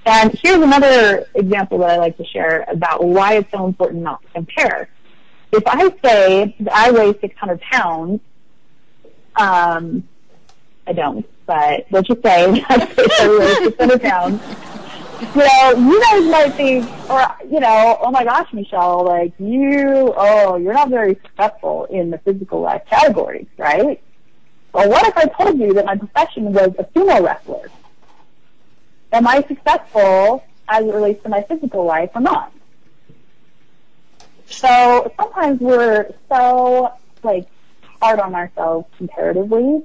And here's another example that I like to share about why it's so important not to compare. If I say that I weigh 600 pounds, I don't, but let's just say I weigh 600 pounds, you know, you guys might think, or, you know, oh my gosh, Michelle, like you're not very successful in the physical life category, right? Well, what if I told you that my profession was a sumo wrestler? Am I successful as it relates to my physical life or not? So sometimes we're so, like, hard on ourselves comparatively,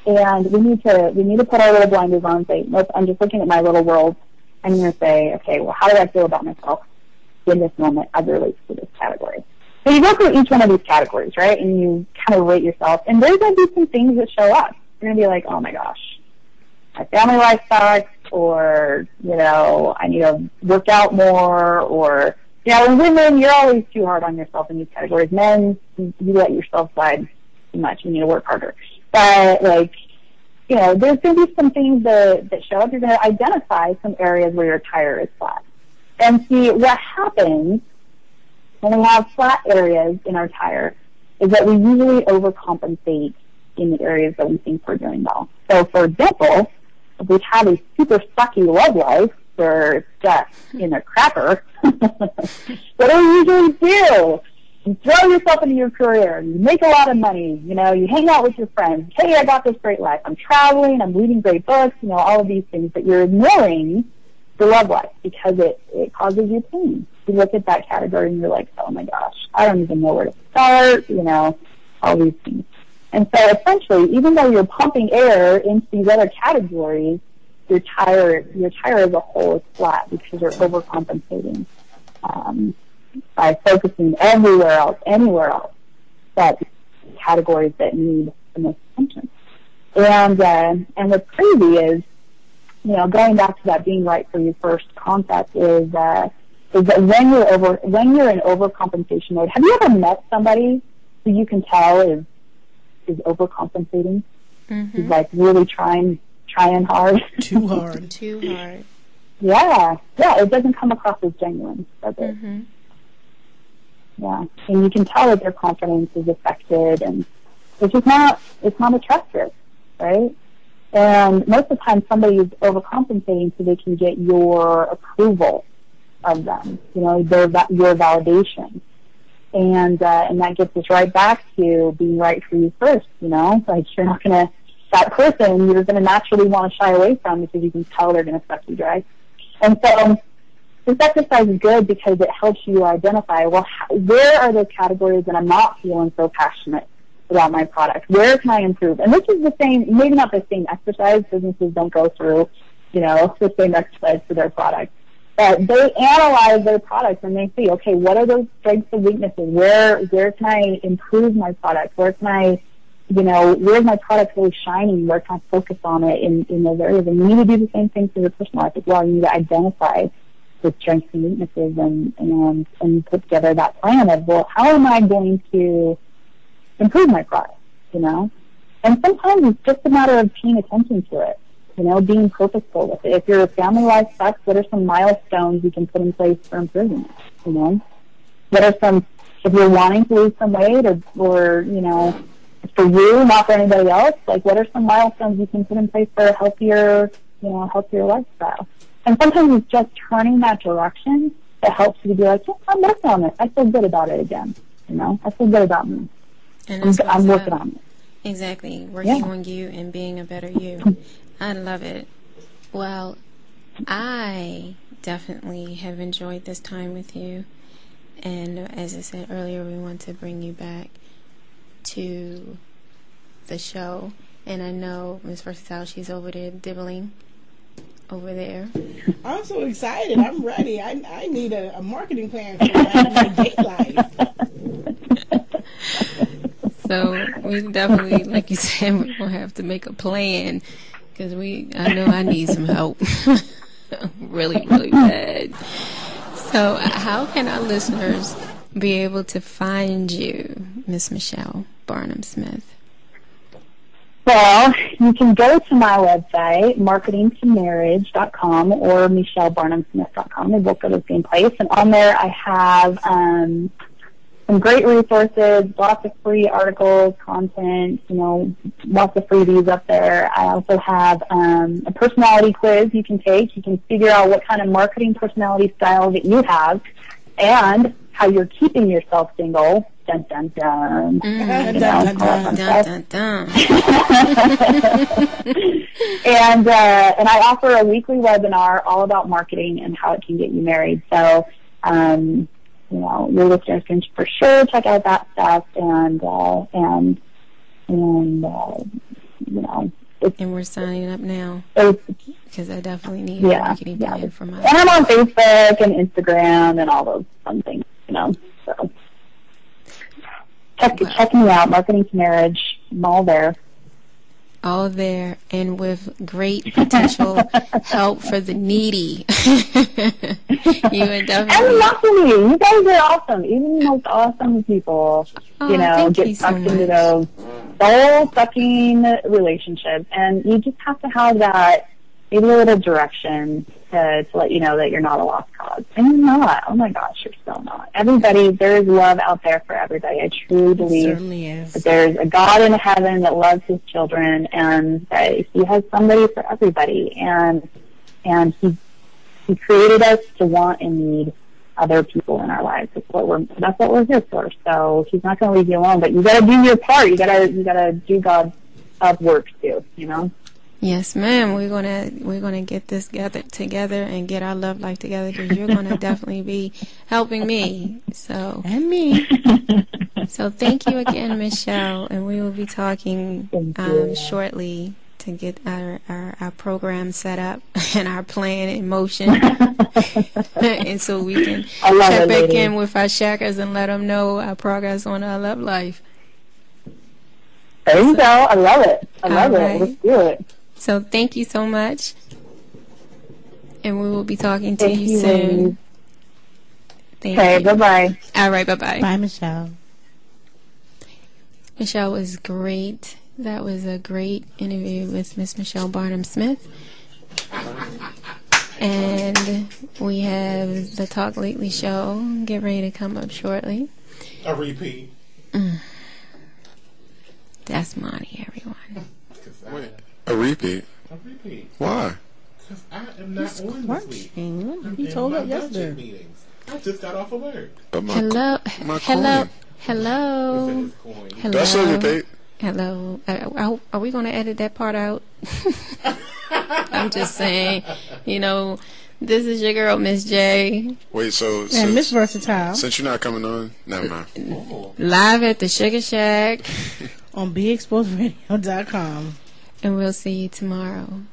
and we need to put our little blinders on and say, nope, I'm just looking at my little world. I'm going to say, okay, well, how do I feel about myself in this moment as it relates to this category? So you go through each one of these categories, right, and you kind of rate yourself, and there's going to be some things that show up. You're going to be like, oh my gosh, my family life sucks, or, you know, I need to work out more, or, you know, in women, you're always too hard on yourself in these categories. Men, you let yourself slide too much. You need to work harder. But, like, you know, there's going to be some things that show up. You're going to identify some areas where your tire is flat. And see, what happens when we have flat areas in our tire is that we usually overcompensate in the areas that we think we're doing well. So, for example, if we have a super sucky love life where it's just in a crapper, what do we usually do? You throw yourself into your career, you make a lot of money, you know, you hang out with your friends, hey, I got this great life, I'm traveling, I'm reading great books, you know, all of these things, but you're ignoring the love life because it causes you pain. You look at that category and you're like, oh my gosh, I don't even know where to start, you know, all these things. And so essentially, even though you're pumping air into these other categories, your tire as a whole is flat because you're overcompensating by focusing anywhere else. but categories that need the most attention. And what's crazy is, going back to that being right for you first concept is that when you're in overcompensation mode, have you ever met somebody who you can tell is overcompensating? Mm-hmm. Who's like really trying hard. Too hard. Too hard. Yeah, it doesn't come across as genuine, does it? Mm-hmm. Yeah, and you can tell that their confidence is affected, and it's not a trust risk, right? And most of the time, somebody is overcompensating so they can get your approval of them, your validation, and that gets us right back to being right for you first. Like you're not gonna that person you're gonna naturally want to shy away from because you can tell they're gonna suck you dry. And so this exercise is good because it helps you identify, well, where are those categories that I'm not feeling so passionate about my product? Where can I improve? And this is the same, maybe not the same exercise. Businesses don't go through, the same exercise for their product. But they analyze their products and they see, okay, what are those strengths and weaknesses? Where can I improve my product? Where can I, where's my product really shining? Where can I focus on it in those areas? And you need to do the same thing for your personal life as well. You need to identify the strengths and weaknesses and put together that plan of, well, how am I going to improve my product, And sometimes it's just a matter of paying attention to it, being purposeful with it. If your family life sucks, what are some milestones you can put in place for improving it, What are some, if you're wanting to lose some weight or for you, not for anybody else, like what are some milestones you can put in place for a healthier lifestyle? And sometimes it's just turning that direction that helps you to be like, yeah, I'm working on it. I feel good about it again. I feel good about me. And I'm working on it. Exactly. Working on you and being a better you. I love it. Well, I definitely have enjoyed this time with you. And as I said earlier, we want to bring you back to the show. And I know Ms. Versatile, she's over there dibbling over there. I'm so excited. I'm ready. I need a marketing plan for my date life. So we definitely, like you said, we're going to have to make a plan because I know I need some help really, really bad. So how can our listeners be able to find you, Miss Michelle Barnum-Smith? Well, you can go to my website, marketingtomarriage.com or michellebarnumsmith.com. They both go to the same place. And on there I have some great resources, lots of free articles, content, lots of freebies up there. I also have a personality quiz you can take. You can figure out what kind of marketing personality style that you have and how you're keeping yourself single. Dun, dun, dun. Dun, dun, dun, dun, dun. And I offer a weekly webinar all about marketing and how it can get you married. So, your listeners can for sure check out that stuff and we're signing up now because I definitely need a marketing plan for my. And I'm on Facebook and Instagram and all those fun things, So check me out, Marketing to Marriage. I'm all there. All there, and with great potential help for the needy. You are definitely. And not for me. You guys are awesome. Even the most awesome people, get sucked into those soul-sucking relationships. And you just have to have that maybe a little direction to let you know that you're not a lost cause. And you're not. Oh my gosh, you're still not. Everybody, there is love out there for everybody. I truly believe that there's a God in heaven that loves his children and that he has somebody for everybody. And he created us to want and need other people in our lives. That's what we're here for. So he's not going to leave you alone, but you got to do your part. You got to do God's work too, Yes, ma'am. We're gonna get this together and get our love life together because you're gonna definitely be helping me. So and me. So thank you again, Michelle, and we will be talking shortly to get our program set up and our plan in motion, and so we can check back in with our shackers and let them know our progress on our love life. There you go. I love it. I love All it. right. Let's do it. So thank you so much. And we will be talking to Thank you you, soon. ladies. Thank Okay, you. bye-bye. All right, bye-bye. Bye, Michelle. Michelle was great. That was a great interview with Miss Michelle Barnum Smith. And we have the Talk Lately show get ready to come up shortly. A repeat. That's money, everyone. Wait, a repeat? A repeat. Why? Because I am not on this week. I'm You in told my us yesterday. budget meetings. I just got off of work. But my Hello, my hello, coin. hello, hello. Do I still get paid? Hello. Are we going to edit that part out? I'm just saying, you know, this is your girl, Miss J. Wait, so And Miss Versatile. since you're not coming on, never mind. Live at the Sugar Shack on BeExposedRadio.com. And we'll see you tomorrow.